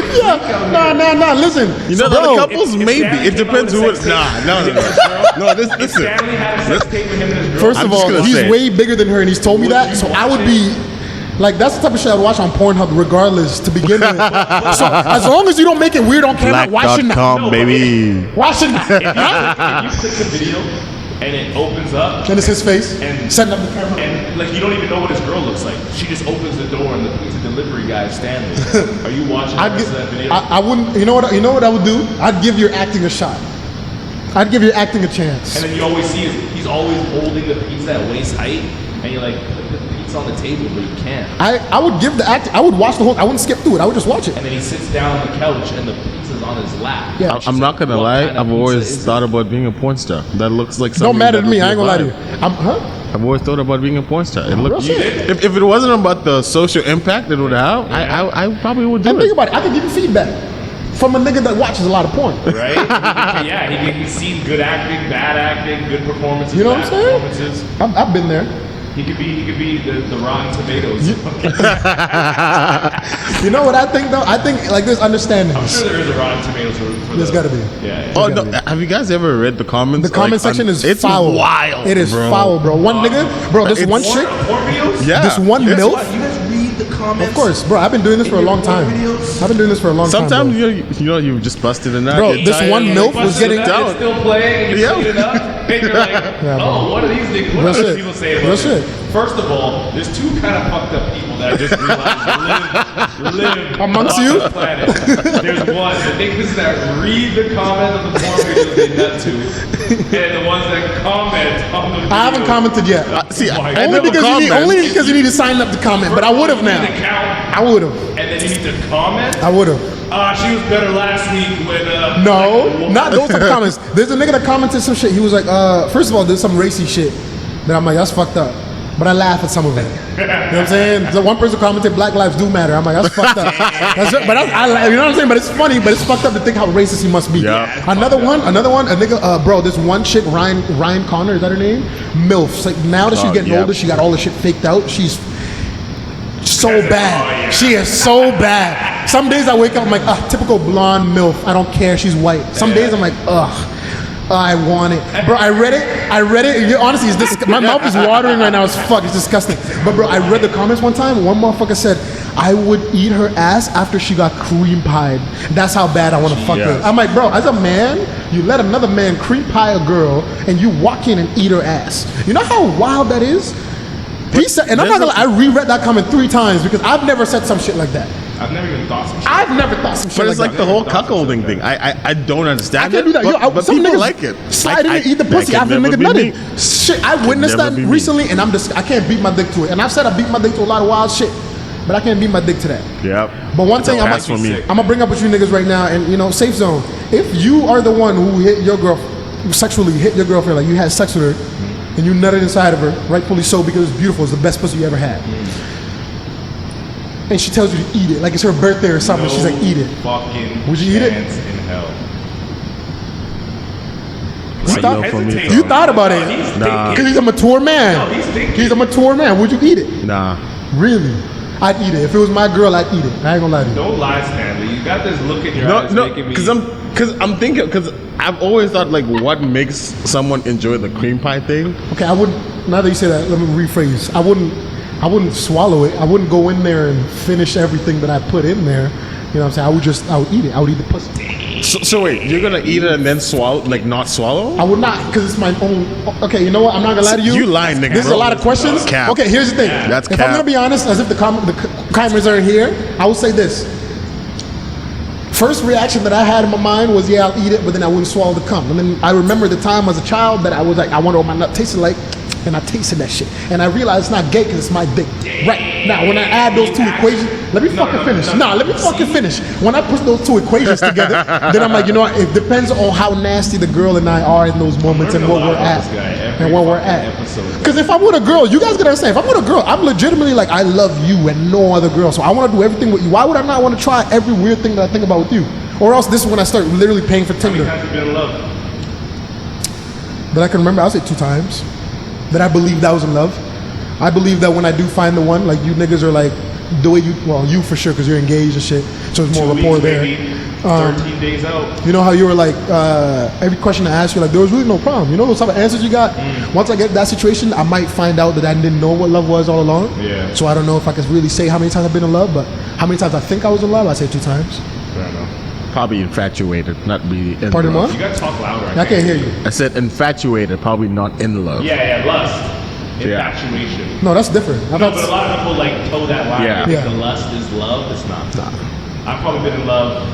no. Listen, You know, bro, the couples, if maybe. Stanley It came depends out who with it. a sex Nah, tape no. with him and his girl, No, this, if listen. Stanley had a sex tape with him and his girl. First I'm of just all, gonna he's say- way bigger than her, and he's told me Would that. you So I watch would it? be like, that's the type of shit I'd watch on Pornhub, regardless, to begin with. So as long as you don't make it weird on camera, watching that. Black.com, baby. Watching that. If you click the video and it opens up And it's his face and setting up the camera. and like you don't even know what his girl looks like. She just opens the door and the pizza delivery guy is Stanley. Are you watching the I'd rest gi- of that video? I wouldn't. You know what I would do? I'd give your acting a shot. I'd give your acting a chance. and then you always see he's always holding the pizza at waist height, and you're like, put the pizza on the table, but you can't. I would give the act. I would watch the whole. I wouldn't skip through it. I would just watch it. And then he sits down on the couch and the pizza's on his lap. Yeah. I'm not gonna What lie. kind of I've pizza always is thought about being a porn star. That looks like something. Don't matter that to me. would I ain't be gonna lie to a you. vibe. I've always thought about being a porn star. It looked. Real shit. If it wasn't about the social impact it would have, I probably would do And think it. about it. I can give you feedback from a nigga that watches a lot of porn. Right? He's seen good acting, bad acting, good performances, You know what bad I'm saying? performances. I've been there. He could be the Rotten Tomatoes. You know what I think though? I think like there's I'm understandings. sure there is a Rotten Tomatoes for There's the- gotta be. Yeah. Oh no! Have you guys ever read the comments? The comment Like, section is it's foul. wild. It is bro. foul, bro. One nigga, bro. This It's- one chick. Porn videos? Yeah. This one It's milf? What? You guys read the comments? Of course, bro. I've been doing this for a long time. I've been doing this for a long Sometimes time. Bro. you just busted in that. Bro, You're this tired, one you're milf like, was getting It's down. still playing and you Yeah. clean it up. And you're like, bro. oh, what are these things? What Real are shit. these people saying Real about shit. this? First of all, there's two kind of fucked up people that I just realized live Amongst on you? this planet. There's one, the niggas that read the comments of the porn videos they nut to, and the ones that comment on the videos. I haven't commented yet. See, Oh my I God. Only never because you need to sign up to comment, but I would have You now. need to count, I would have. and then you need to comment. I would have. She was better last week with No, like, not those are comments. There's a nigga that commented some shit. He was like, first of all, there's some racy shit that I'm like, that's fucked up. But I laugh at some of it. You know what I'm saying? So one person commented, Black Lives Do Matter. I'm like, that's fucked up. You know what I'm saying? But it's funny, but it's fucked up to think how racist he must be. Yeah. Another one, a nigga, bro, this one chick, Ryan Connor, is that her name? MILF. Like now that she's Oh, getting yeah. older, she got all the shit faked out. She's so bad. Oh, yeah. She is so bad. Some days I wake up, I'm like, typical blonde MILF. I don't care. She's white. Some days I'm like, I want it. Bro, I read it. Honestly, my mouth is watering right now. It's fuck. It's disgusting. But bro, I read the comments one time. One motherfucker said, I would eat her ass after she got cream pied. That's how bad I want to fuck her. Yes. I'm like, bro, as a man, you let another man cream pie a girl and you walk in and eat her ass. You know how wild that is? He said, and I'm not gonna lie, I reread that comment 3 times because I've never said some shit like that. I've never even thought some shit. I've never thought some shit But it's like that. the whole cuckolding thing. I don't understand I can't do that. but Some people niggas like it. slide in and eat the that pussy can after the never nigga be nutted. me. Shit, I witnessed never that be me. recently, and I can't beat my dick to it. And I've said I beat my dick to a lot of wild shit, but I can't beat my dick to that. Yeah. But one thing That's for me. I'm gonna bring up with you niggas right now, and safe zone. If you are the one who hit your girl sexually, hit your girlfriend, like you had sex with her, and you nutted inside of her, rightfully so, because it's beautiful, it's the best pussy you ever had. And she tells you to eat it, like it's her birthday or something. No She's like, eat it. Fucking Would you eat it? chance in hell. You thought, for me, you thought about it. He's Nah. Because he's a mature man. No, he's thinking. He's a mature man. Would you eat it? Nah. Really? I'd eat it. If it was my girl, I'd eat it. I ain't gonna lie to you. Don't lie, Stanley. You got this look in your No, eyes no, making me. because I'm thinking, because I've always thought like what makes someone enjoy the cream pie thing. Okay, I wouldn't. Now that you say that, let me rephrase. I wouldn't swallow it. I wouldn't go in there and finish everything that I put in there. You know what I'm saying? I would eat it. I would eat the pussy. So wait, you're gonna eat it and then swallow, like not swallow? I would not, because it's my own. Okay, you know what? I'm not gonna lie to you. You lying, nigga, This is a bro. lot of questions. Cap. Okay, here's the thing. That's if cap. I'm gonna be honest, as if the cameras are here, I will say this. First reaction that I had in my mind was, yeah, I'll eat it, but then I wouldn't swallow the cum. And then I remember the time as a child that I was like, I wonder what my nut tasted like, and I tasted that shit. And I realized it's not gay because it's my dick. Right. Now, when I add those two equations, let me fucking finish. Let me fucking finish. When I put those two equations together, then I'm like, you know what? It depends on how nasty the girl and I are in those moments and what we're at. And where we're at. Because if I'm with a girl, you guys gotta understand, if I'm with a girl, I'm legitimately like, I love you and no other girl. So I wanna do everything with you. Why would I not wanna try every weird thing that I think about with you? Or else this is when I start literally paying for How many Tinder. times have you been in love? That I can remember, I'll say 2 times. That I believed I was in love. I believe that when I do find the one, like you niggas are like, the way you for sure, because you're engaged and shit. So there's more 2 rapport weeks, there. maybe 13 days out. You know how you were like, every question I asked you, like, there was really no problem. You know those type of answers you got? Once I get that situation, I might find out that I didn't know what love was all along. Yeah. So I don't know if I can really say how many times I've been in love, but how many times I think I was in love, I say 2 times. Fair enough. Probably infatuated, not really in Pardon love. what? You gotta talk louder. I can't hear you. I said infatuated, probably not in love. Yeah, lust. Yeah. Infatuation. No, that's different. No, but a lot of people like toe that line. Yeah. They Yeah. think the lust is love. It's not. I've probably been in love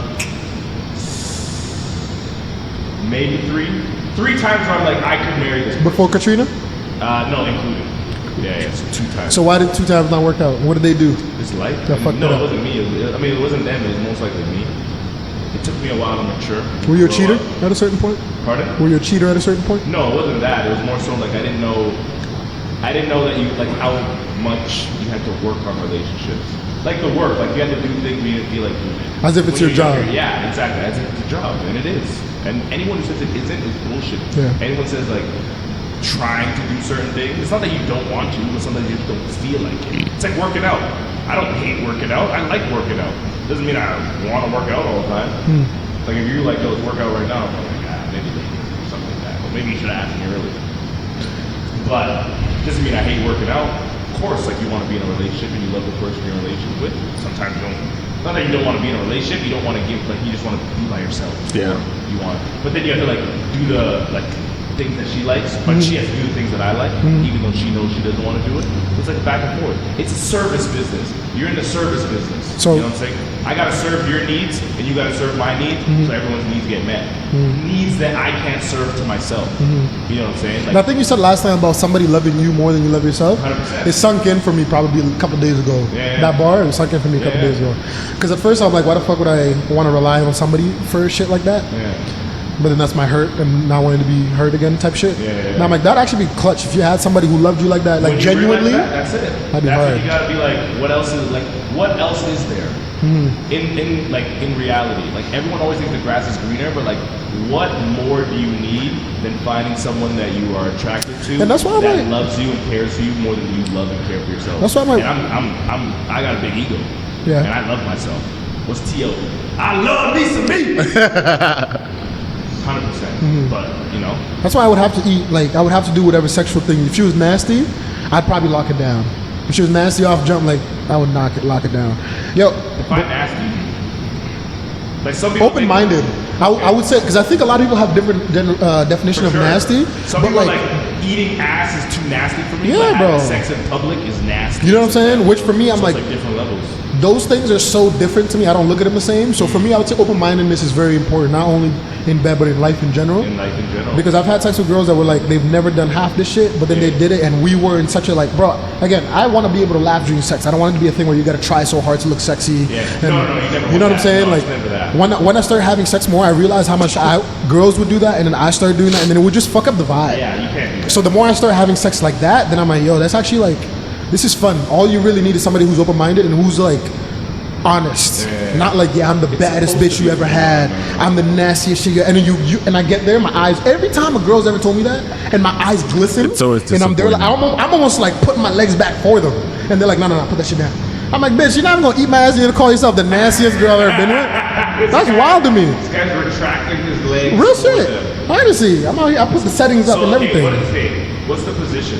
maybe 3 times where I'm like, I could marry this person. Before Katrina? No, including. Yeah, so 2 times. So why did 2 times not work out? What did they do? It's life. That fucked No, it it up. wasn't me. It wasn't them. It was most likely me. It took me a while to mature. Were you a Grow cheater up. at a certain point? Pardon? Were you a cheater at a certain point? No, it wasn't that. It was more so like I didn't know that you like how much you had to work on relationships. Like the work, like you had to do things you didn't feel like doing. As if it's When your you're job. younger, yeah, exactly. As if it's a job, and it is. And anyone who says it isn't is bullshit. Yeah. Anyone says like trying to do certain things. It's not that you don't want to, but sometimes you just don't feel like it. It's like working out. I don't hate working out. I like working out. Doesn't mean I want to work out all the time. Like if you like, let's work out right now, I'm like, maybe later or something like that. Or maybe you should have asked me earlier. But doesn't mean I hate working out. Of course, like you want to be in a relationship and you love the person you're in a relationship with. Sometimes you don't. Not that you don't want to be in a relationship. You don't want to give. Like you just want to be by yourself. Yeah. Or you want. But then you have to like do the like things that she likes, but she has to do the things that I like, even though she knows she doesn't want to do it. It's like back and forth. It's a service business. You're in the service business. So- you know what I'm saying? I gotta serve your needs, and you gotta serve my needs, so everyone's needs get met. Needs that I can't serve to myself. You know what I'm saying? Like, And I think you said last time about somebody loving you more than you love yourself. 100%. It sunk in for me probably a couple days ago. Yeah. That bar, it sunk in for me a couple Yeah. days ago. Because at first I'm like, why the fuck would I want to rely on somebody for shit like that? yeah. But then that's my hurt and not wanting to be hurt again type shit. Yeah. And I'm like, that'd actually be clutch if you had somebody who loved you like that, like When you realize genuinely. that, that's it. That'd be That's hard. when you gotta be like, what else is there? In reality, like everyone always thinks the grass is greener, but like, what more do you need than finding someone that you are attracted to, And that's why I'm that like- loves you and cares for you more than you love and care for yourself? That's why I'm like- and I got a big ego, Yeah. and I love myself. What's T.O.? I love me some me. 100%. But you know, That's why I would have to eat, like, I would have to do whatever sexual thing. If she was nasty, I'd probably lock it down. If she was nasty off jump, like, I would lock it down. Yo, define nasty. Like some people open-minded. I would say, because I think a lot of people have different definition of Sure. nasty. Some but people are like eating ass is too nasty for me. Yeah, but bro. having sex in public is nasty. You know what I'm saying? Which for me, I'm So like, it's like different levels. those things are so different to me. I don't look at them the same. So for me, I would say open-mindedness is very important, not only in bed but in life in general. In life in general. Because I've had sex with girls that were like, they've never done half this shit, but then they did it, and we were in such a like, bro. Again, I want to be able to laugh during sex. I don't want it to be a thing where you got to try so hard to look sexy. Yeah. And, No, you never you know what want I'm saying? that. No, Like it's never that. when I started having sex more, I realized how much girls would do that, and then I started doing that, and then it would just fuck up the vibe. Yeah, you can't do that. So the more I start having sex like that, then I'm like, yo, that's actually like, this is fun. All you really need is somebody who's open-minded and who's like honest. Yeah. Not like, yeah, I'm the baddest supposed bitch to you be, ever had. I'm the nastiest shit. And then you and I get there, my eyes. Every time a girl's ever told me that, and my eyes glisten, It's always and I'm there, like, I'm almost like putting my legs back for them, and they're like, no, put that shit down. I'm like, bitch, you're not even gonna eat my ass. You're gonna call yourself the nastiest girl I've ever been with. That's wild to me. This guy's retracting his legs. Real towards shit. him. Honestly, I'm out here. I put the settings up So, and everything. What's the position?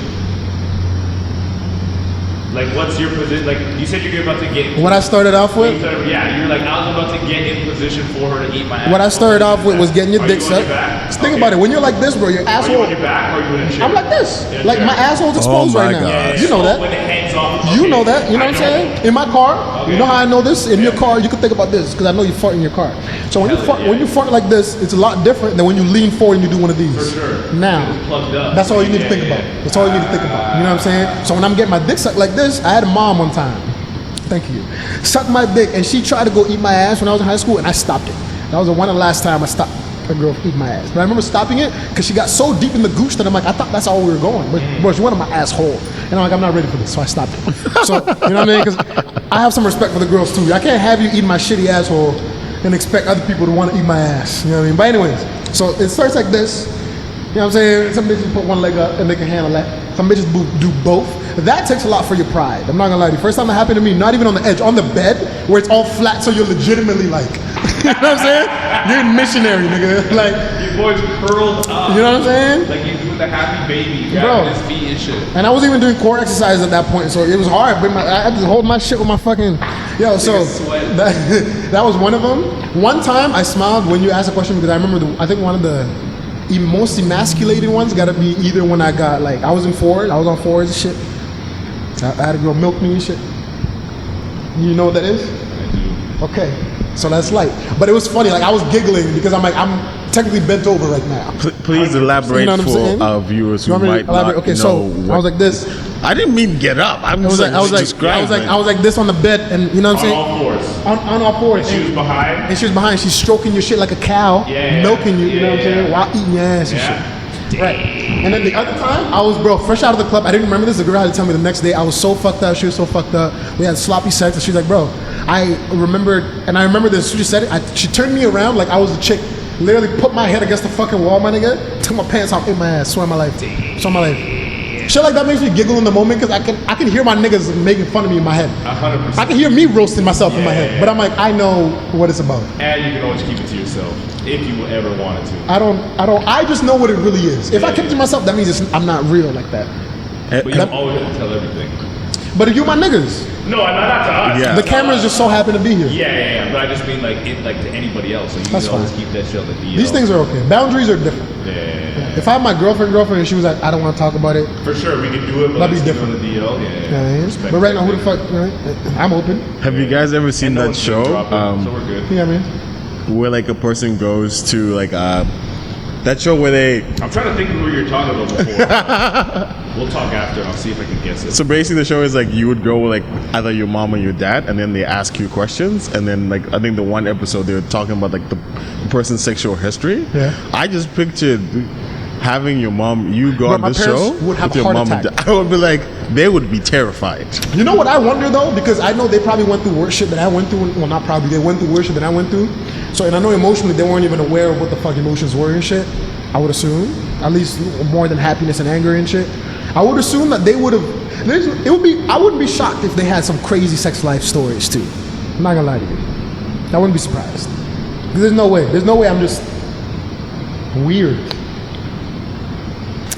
Like, what's your position? Like, you said you're about to get. What I started off with. Yeah, you're like, I was about to get in position for her to eat my ass. What I started off with was getting your dick sucked. sucked. Think about it. When you're like this, bro, your Are you asshole. on your back or are you in a chair? I'm like this. In a Like chair. my asshole's exposed my right now. gosh. You know that. When it hangs off. You okay. know that. You know what I'm saying? In my car, you know how I know this? In your car, you can think about this because I know you fart in your car. So when you Hell fart, yeah. when you fart like this, it's a lot different than when you lean forward and you do one of these. For sure. Now, It's plugged up. that's all you need to Yeah, think yeah. about. That's all you need to think about. You know what I'm saying? So when I'm getting my dick sucked like this, I had a mom one time. Thank you. Sucked my dick, and she tried to go eat my ass when I was in high school, and I stopped it. That was the one and last time I stopped a girl from eating my ass. But I remember stopping it because she got so deep in the gooch that I'm like, I thought that's all we were going. But bro, she went in my asshole, and I'm like, I'm not ready for this, so I stopped it. So you know what I mean? Because I have some respect for the girls too. I can't have you eat my shitty asshole and expect other people to want to eat my ass. You know what I mean? But anyways, so it starts like this. You know what I'm saying? Some bitches put one leg up and they can handle that. Some bitches do both. That takes a lot for your pride. I'm not gonna lie to you. First time it happened to me, not even on the edge, on the bed, where it's all flat, so you're legitimately like, you know what I'm saying? You're a missionary, nigga. Like, Your boy's curled up. you know what I'm saying? Like you're doing the happy baby. Bro. Grabbing his feet and shit. And I was even doing core exercises at that point, so it was hard. But I had to hold my shit with my fucking, yo. So sweat. that was one of them. One time I smiled when you asked a question because I remember I think one of the most emasculating ones got to be either when I got like I was on forwards and shit. I had a girl milk me and shit. You know what that is? Okay, so that's light. But it was funny. Like I was giggling because I'm like I'm technically bent over right now. Please elaborate You know what I'm for saying? our viewers You who want me to might not elaborate? Okay, know so what I was like this. I didn't mean get up. I'm I was saying like describe it. I was like this on the bed, and you know what I'm On saying? all fours. On all fours. She was behind. And she was behind. She's stroking your shit like a cow, Yeah, milking you. You know what I'm yeah. saying? While eating your ass and Yeah. shit. Right. And then the other time, I was fresh out of the club. I didn't remember this. The girl had to tell me the next day. I was so fucked up. She was so fucked up. We had sloppy sex, and she's like, "Bro, I remembered." And I remember this. She just said it. She turned me around like I was a chick. Literally put my head against the fucking wall, my nigga. Took my pants off, in my ass. Swear on my life. Swear on my life. Shit like that makes me giggle in the moment because I can hear my niggas making fun of me in my head. 100%. I can hear me roasting myself in my head, Yeah. but I'm like, I know what it's about. And you can always keep it to yourself if you ever wanted to. I just know what it really is. If I keep it to myself, that means I'm not real like that. But you don't always have to tell everything. But if you my niggas, No, not to us. Yeah. the cameras just so happen to be here. Yeah. But I just mean like to anybody else. So you That's can always fine. keep that shit on the DL. These things are okay. Boundaries are different. Yeah. If I had my girlfriend and she was like, I don't want to talk about it, For sure, we can do it, but That'd be let's keep it different. on the DL. Yeah. you know what I mean? Respect But right now, who the that. fuck? Right? I'm open. Have you guys ever seen And no that one's show name-dropping, so we're good. You know what I mean? where like a person goes to like that show where they I'm trying to think of who you're talking about before. We'll talk after. I'll see if I can guess it. so basically the show is like you would go with like either your mom or your dad and then they ask you questions and then like I think the one episode they were talking about like the person's sexual history. Yeah. I just pictured having your mom you go Bro, on my this parents show would have with your heart mom and attack. dad. I would be like they would be terrified. You know what I wonder though? Because I know they probably went through worse shit that I went through. Well, not probably. They went through worse shit than I went through. So, and I know emotionally they weren't even aware of what the fuck emotions were and shit. I would assume, at least more than happiness and anger and shit. I would assume that they would have. It would be. I wouldn't be shocked if they had some crazy sex life stories too. I'm not gonna lie to you. I wouldn't be surprised. There's no way. There's no way. I'm just weird.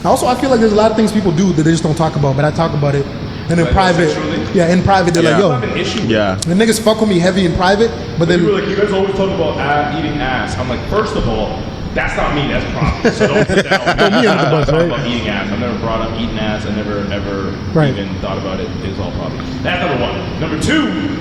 Also, I feel like there's a lot of things people do that they just don't talk about, but I talk about it and in Like, private, sexually? in private they're Yeah. I don't like, have yo, an issue with Yeah. the niggas fuck with me heavy in private, but then you were like, you guys always talk about eating ass. I'm like, first of all, that's not me, that's Provy. So don't put that on me. me under the bus, talk right? about eating ass. I've never brought up eating ass. I never ever Right. even thought about it. It was all Provy. That's number one. Number two,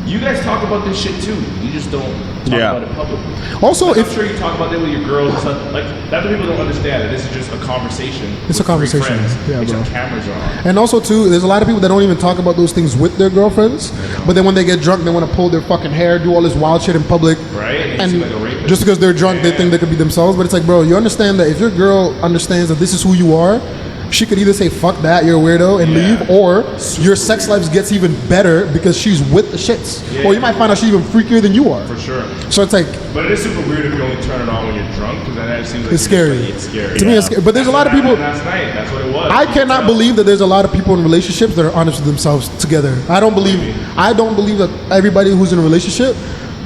you guys talk about this shit too. You just don't talk Yeah. about it publicly. Also, Like, if- I'm sure you talk about it with your girls and stuff. Like, that's what people don't understand. That this is just a conversation. It's a with three conversation. friends. Yeah, Except bro. cameras are on. And also too, there's a lot of people that don't even talk about those things with their girlfriends, but then when they get drunk, they want to pull their fucking hair, do all this wild shit in public, Right? And and you seem like a rapist. just because they're drunk, they think they could be themselves. But it's like, bro, you understand that if your girl understands that this is who you are, she could either say fuck that, you're a weirdo, and Yeah. leave, or your sex life gets even better because she's with the shits, or you might find out she's even freakier than you are. For sure. So it's like, But it is super weird if you only turn it on when you're drunk, because then it seems like it's you're scary. just like, it's scary. To me, it's scary. But there's a lot of people. Last night, that's what it was. I cannot believe that there's a lot of people in relationships that are honest with themselves together. I don't believe that everybody who's in a relationship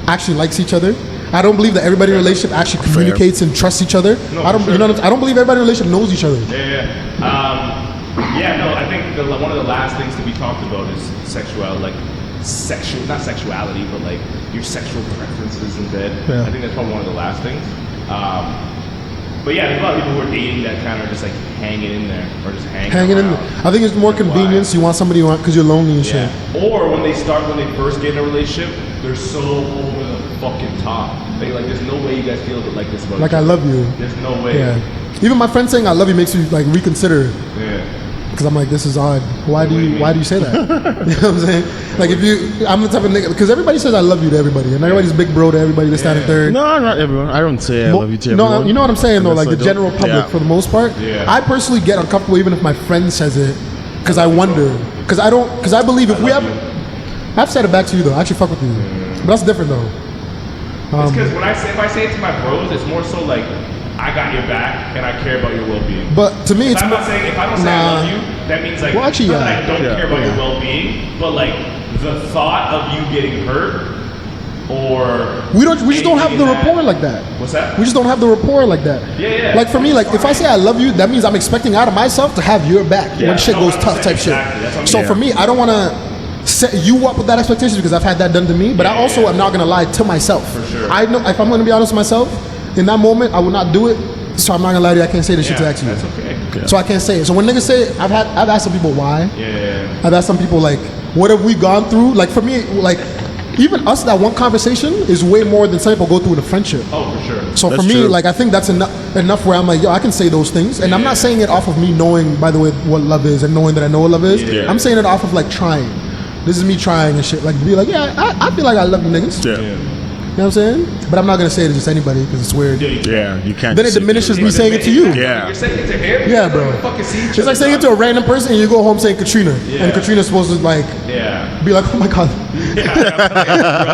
actually likes each other. I don't believe that everybody in a relationship actually communicates and trusts each other. No, I don't, for you know, sure. what I don't believe everybody in a relationship knows each other. No, I think one of the last things to be talked about is not sexuality, but like your sexual preferences in bed. Yeah. I think that's probably one of the last things. But yeah, there's a lot of people who are dating that kind of just like hanging in there or just hanging In. around. I think it's more convenience. You want somebody you want because you're lonely and shit. Yeah. Or when they first get in a relationship, they're so over the fucking top. They like, there's no way you guys feel like this about Like each I other. love you. There's no way. Yeah. Even my friend saying I love you makes you like reconsider. Yeah. Because I'm like, this is odd. Why do you say that? You know what I'm saying? Like I'm the type of nigga, because everybody says I love you to everybody, and everybody's big bro to everybody that's standing third. No, not everyone. I don't say I love you to everyone. No, you know what I'm saying though, like the Unless I general don't. public Yeah. for the most part. Yeah. I personally get uncomfortable even if my friend says it, because I wonder, because I believe if we have, I've said it back to you though. I actually fuck with you, but that's different though. It's because if I say it to my bros, it's more so like I got your back and I care about your well-being. But to me, If it's I don't say I love you, that means like Well, actually, not that yeah. I don't Yeah. care about Yeah. your well-being, but like the thought of you getting hurt or we just don't have the anything in that- rapport like that. What's that? We just don't have the rapport like that. Yeah. Like for me, like if I say I love you, that means I'm expecting out of myself to have your back Yeah, when shit no, goes I'm tough type saying exactly. That's shit. what So I'm for me, I don't want to set you up with that expectation because I've had that done to me. But I also am not gonna lie to myself. For sure. I know if I'm gonna be honest with myself, in that moment I will not do it. So I'm not gonna lie to you. I can't say this shit to actually. That's okay. So I can't say it. So when niggas say it, I've asked some people why. Yeah. I've asked some people like, what have we gone through? Like for me, like even us, that one conversation is way more than some people go through in a friendship. Oh, for sure. So That's for me, true. like I think that's enough where I'm like, yo, I can say those things, and I'm not saying it off of me knowing, by the way, what love is and knowing that I know what love is. Yeah. I'm saying it off of like trying. This is me trying and shit. Like be like, yeah, I feel like I love you niggas. Yeah. You know what I'm saying? But I'm not gonna say it to just anybody because it's weird. Yeah, you can't. Then it just say diminishes it. me saying it to you. Yeah. You're saying it to him? Yeah, You bro. don't even fucking see each It's like other, saying it to a random person and you go home saying Katrina, Yeah. and Katrina's supposed to like Yeah. be like, oh my god, Yeah,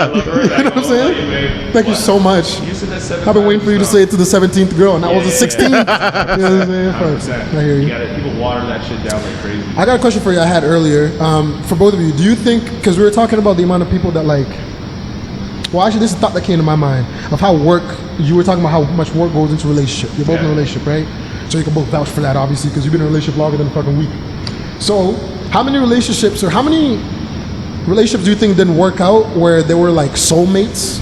I love her. you know what I'm saying? Thank you so much. You said that 7 I've been waiting for you to times, say it to the 17th girl, and that was the Yeah. 16th. You know what I'm saying? Fuck. 100%. I hear you. People water that shit down like crazy. I got a question for you I had earlier. For both of you, do you think, because we were talking about the amount of people that like, well actually this is a thought that came to my mind, of how you were talking about how much work goes into a relationship. You're both in a Yeah. relationship, right? So you can both vouch for that obviously, because you've been in a relationship longer than a fucking week. So how many relationships do you think didn't work out where they were like soulmates?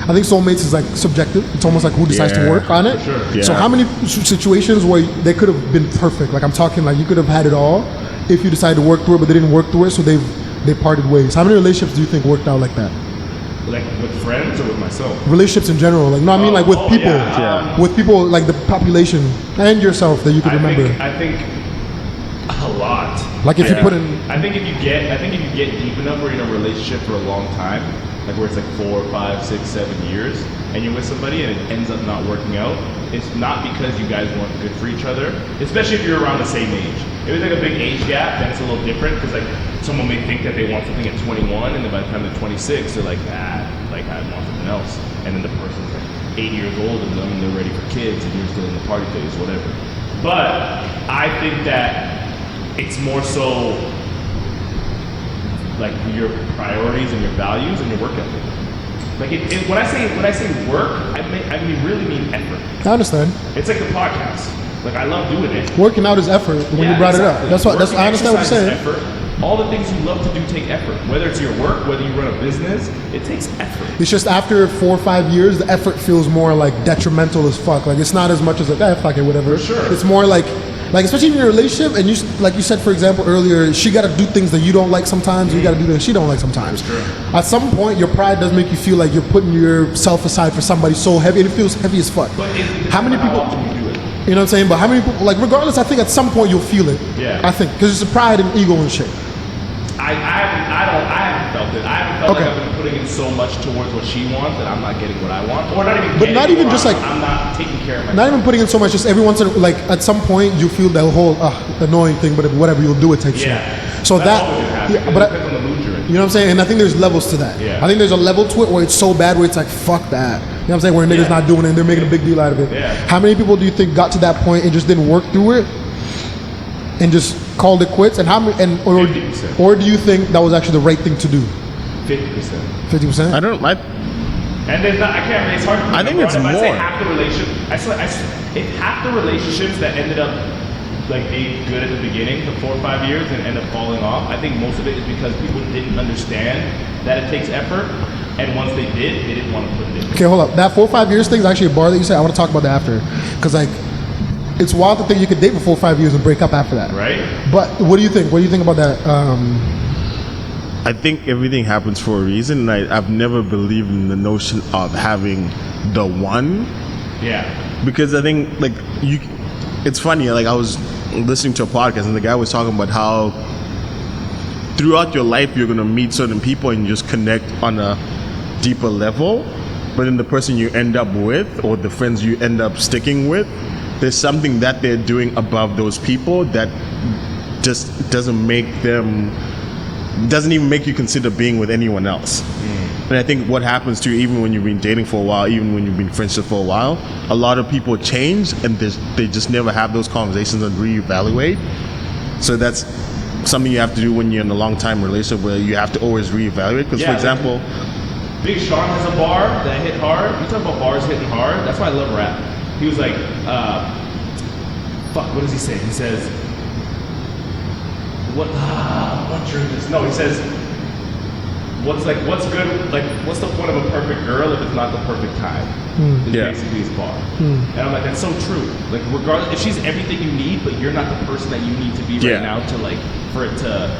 I think soulmates is like subjective. It's almost like who decides to Yeah, work on it. for sure. Yeah. So how many situations where they could have been perfect? Like I'm talking like you could have had it all if you decided to work through it, but they didn't work through it, so they parted ways. How many relationships do you think worked out like that? Like with friends or with myself? Relationships in general, like no, I mean like with people, yeah. with people like the population and yourself that you could remember. I think a lot. Like if you put in, I think if you get deep enough where you're in a relationship for a long time, like where it's like 4, 5, 6, 7 years, and you're with somebody and it ends up not working out, it's not because you guys weren't good for each other, especially if you're around the same age. If it's like a big age gap, then it's a little different because like someone may think that they want something at 21, and then by the time they're 26, they're like, like I want something else. And then the person's like 8 years older than them and they're ready for kids and you're still in the party phase, whatever. But I think that it's more so like your priorities and your values and your work ethic. Like when I say work, I really mean effort. I understand. It's like the podcast. Like I love doing it. Working out is effort when you brought it up. That's what. I understand what you're saying. Effort. All the things you love to do take effort. Whether it's your work, whether you run a business, it takes effort. It's just after 4 or 5 years, the effort feels more like detrimental as fuck. Like it's not as much as like, fuck it, whatever. For sure. It's more like especially in your relationship, and you like you said, for example, earlier, she got to do things that you don't like sometimes. You got to do things she don't like sometimes. Sure. At some point, your pride does make you feel like you're putting yourself aside for somebody so heavy, and it feels heavy as fuck. But how many people? How often you do it? You know what I'm saying? But how many people? Like regardless, I think at some point you'll feel it. Yeah. I think because it's a pride and ego and shit. I haven't felt it. I haven't felt like I've been putting in so much towards what she wants that I'm not getting what I want, or not even. But not even just like I'm not taking care of myself. Not even putting in so much. Just every once in like at some point you feel that whole annoying thing, but whatever you'll do it type shit. So that's always gonna happen. Yeah, but it depends on the mood you're in. You know what I'm saying? And I think there's levels to that. Yeah. I think there's a level to it where it's so bad where it's like fuck that. You know what I'm saying? Where a nigga's not doing it and they're making a big deal out of it. Yeah. How many people do you think got to that point and just didn't work through it and just called it quits? And how many? And or do you think that was actually the right thing to do? 50%. 50%. I don't. And there's not. I can't. It's hard. I think it's If I say more. half the relationship. If half the relationships that ended up like being good at the beginning, the 4 or 5 years, and end up falling off, I think most of it is because people didn't understand that it takes effort, and once they did, they didn't want to put it in. Okay, hold up. That 4 or 5 years thing is actually a bar that you said. I want to talk about that after, because like, it's wild to think you could date for 4 or 5 years and break up after that. Right. But what do you think? What do you think about that? I think everything happens for a reason. And I've never believed in the notion of having the one. Yeah. Because I think like it's funny. Like I was listening to a podcast and the guy was talking about how throughout your life you're gonna meet certain people and you just connect on a deeper level. But then the person you end up with or the friends you end up sticking with, there's something that they're doing above those people that just doesn't even make you consider being with anyone else. And I think what happens to you, even when you've been dating for a while, even when you've been friends for a while, a lot of people change and they just never have those conversations and reevaluate. So that's something you have to do when you're in a long-time relationship where you have to always reevaluate. Because for example, Big Sean has a bar that hit hard. You talk about bars hitting hard. That's why I love rap. He was like, what does he say? He says, what drink is? No, he says, what's good? Like, what's the point of a perfect girl if it's not the perfect time? Is basically his bar. And I'm like, that's so true. Like, regardless, if she's everything you need, but you're not the person that you need to be right now to like, for it to,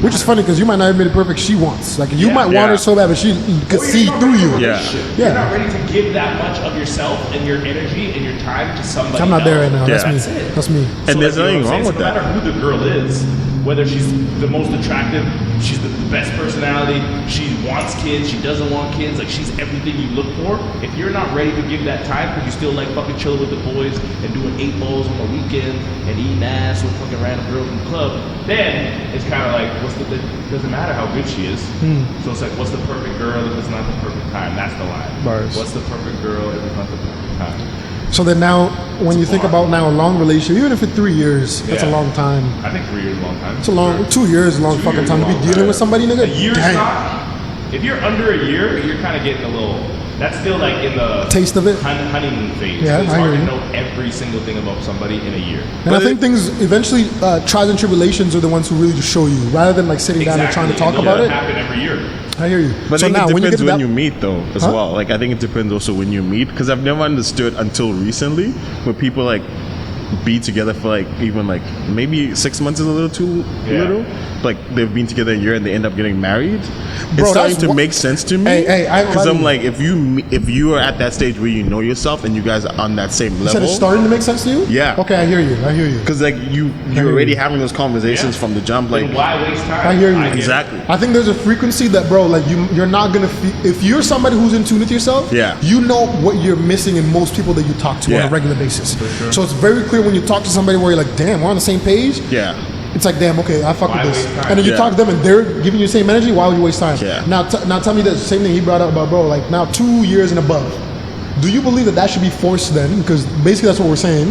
which is funny because you might not have been the perfect she wants. Like you might want her so bad, but she could see through you. You're not ready to give that much of yourself and your energy and your time to somebody. I'm not there right now. That's me. That's me. And there's nothing wrong with that. No matter who the girl is, whether she's the most attractive, she's the best personality, she wants kids, she doesn't want kids, like she's everything you look for. If you're not ready to give that time because you still like fucking chilling with the boys and doing 8 balls on the weekend and eating ass with fucking random girls in the club, then it's kind of like, it doesn't matter how good she is. So it's like, what's the perfect girl if it's not the perfect time? That's the line. Bars. What's the perfect girl if it's not the perfect time? So then now, when you think about now a long relationship, even if it's 3 years, that's a long time. I think 3 years is a long time. It's a long, 2 years is a long fucking time to be dealing with somebody, nigga. A year's not. If you're under a year, you're kind of getting a little. That's still like in the taste of it, honeymoon phase. Yeah, it's hard to know every single thing about somebody in a year. And I think things eventually, trials and tribulations are the ones who really just show you, rather than like sitting down and trying to talk about it. Happen every year. I hear you. But so I think now, it depends when you meet though as well. Like I think it depends also when you meet, because I've never understood until recently when people like be together for like even like maybe 6 months is a little too little. Like they've been together a year and they end up getting married. It's starting to make sense to me. Because I'm like, if you are at that stage where you know yourself and you guys are on that same level. You said it's starting to make sense to you? Yeah. Okay, I hear you. Because like you're already having those conversations from the jump. Like, why waste time? I hear you. Exactly. I think there's a frequency that, bro, like you're not gonna if you're somebody who's in tune with yourself, you know what you're missing in most people that you talk to on a regular basis. Sure. So it's very clear when you talk to somebody where you're like, damn, we're on the same page. Yeah. It's like, damn, okay, I fuck with this. And then you talk to them and they're giving you the same energy, why would you waste time? Yeah. Now tell me the same thing he brought up about, bro, like now 2 years and above. Do you believe that should be forced then? Because basically that's what we're saying.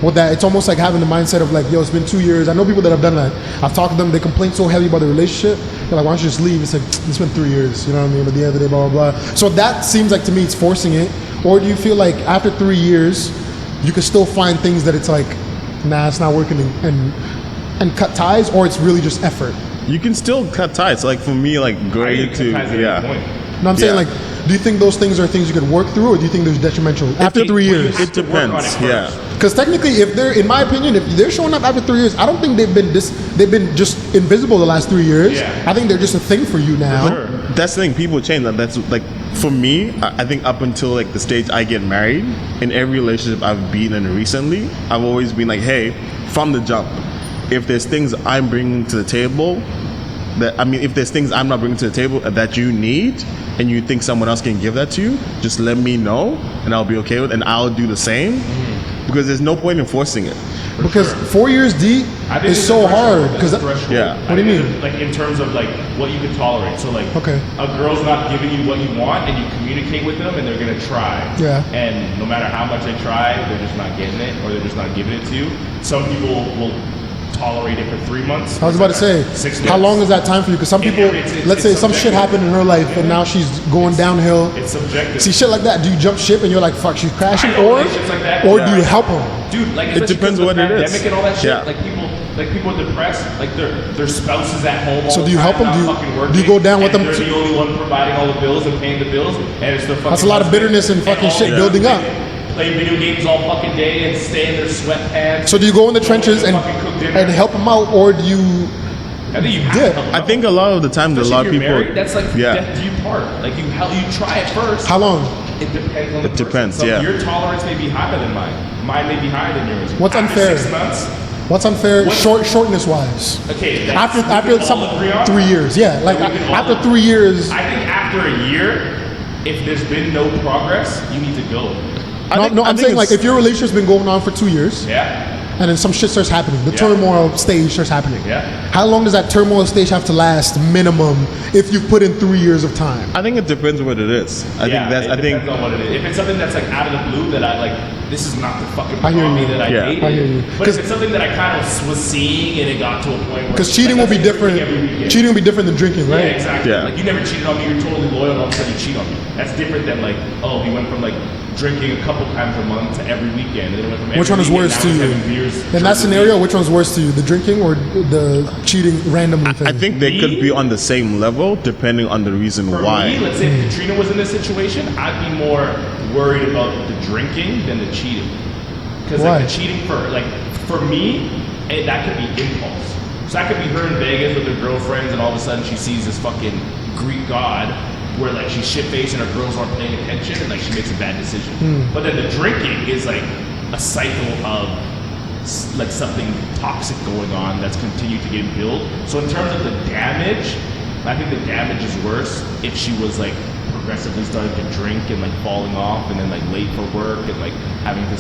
With that, it's almost like having the mindset of like, yo, it's been 2 years. I know people that have done that. I've talked to them, they complain so heavy about the relationship. They're like, why don't you just leave? It's like, it's been 3 years, you know what I mean? But at the end of the day, blah, blah, blah. So that seems like to me it's forcing it. Or do you feel like after 3 years, you can still find things that it's like, nah, it's not working, and cut ties, or it's really just effort. You can still cut ties. Like for me, like going to No, I'm saying like, do you think those things are things you could work through, or do you think there's detrimental after 3 years? It depends. Yeah. Because technically, if they're, in my opinion, if they're showing up after 3 years, I don't think they've been just invisible the last 3 years. Yeah. I think they're just a thing for you now. Sure. That's the thing. People change. That's like for me. I think up until like the stage I get married, in every relationship I've been in recently, I've always been like, hey, from the jump, if there's things I'm bringing to the table, if there's things I'm not bringing to the table that you need, and you think someone else can give that to you, just let me know, and I'll be okay with it, and I'll do the same. Because there's no point in forcing it. Because 4 years deep is so hard. Because yeah. What do you mean? Like in terms of like what you can tolerate. So like, a girl's not giving you what you want, and you communicate with them, and they're gonna try. Yeah. And no matter how much they try, they're just not getting it, or they're just not giving it to you. Some people will tolerate it for 3 months. I was about to say, 6 months. how long is that time for you? Because some people, let's say some shit happened in her life, and now she's going downhill. It's subjective. See, shit like that. Do you jump ship and you're like, fuck, she's crashing, or do you help her? Dude, like it depends what it is. Pandemic and all that shit. Yeah. Like people are depressed. Like their spouse is at home. All So the do you time, help them? not Do you go down with them? They're the only one providing all the bills and paying the bills, and it's the fucking. That's a lot of bitterness and fucking shit building up. Play video games all fucking day and stay in their sweatpants. So do you go in the trenches and help them out, or do you? I think you dip? I think a lot of the time, a lot of people. Married, that's like death do you part. Like you try it first. How long? It depends on the person. Depends, So yeah. Your tolerance may be higher than mine. Mine may be higher than yours. What's After unfair? 6 months. What's unfair? Shortness wise. Okay. After some 3 years, yeah. Like after 3 years. I think after a year, if there's been no progress, you need to go. I'm saying like if your relationship's been going on for 2 years. Yeah. And then some shit starts happening. The turmoil stage starts happening. Yeah. How long does that turmoil stage have to last minimum if you've put in 3 years of time? I think it depends what it is. I think depends on what it is. If it's something that's like out of the blue that I like, this is not the fucking I hear hobby you. that I Yeah. dated. I hear you. But if it's something that I kind of was seeing and it got to a point where Because cheating will be different. Cheating will be different than drinking, right? Yeah, exactly. Yeah. Like you never cheated on me, you're totally loyal, and all of a sudden you cheat on me. That's different than like, oh, he went from like drinking a couple times a month to every weekend. And then it went from Which one is worse to you? In that scenario, which one's worse to you? The drinking or the cheating randomly thing? I think they could be on the same level depending on the reason For why. me, let's say if Katrina was in this situation, I'd be more worried about the drinking than the cheating. Because like the cheating for me, that could be impulse. So that could be her in Vegas with her girlfriends, and all of a sudden she sees this fucking Greek god where like she's shit-faced and her girls aren't paying attention, and like she makes a bad decision. But then the drinking is like a cycle of like something toxic going on that's continued to get built. So in terms of the damage, I think the damage is worse if she was like progressively starting to drink and like falling off and then like late for work and like having to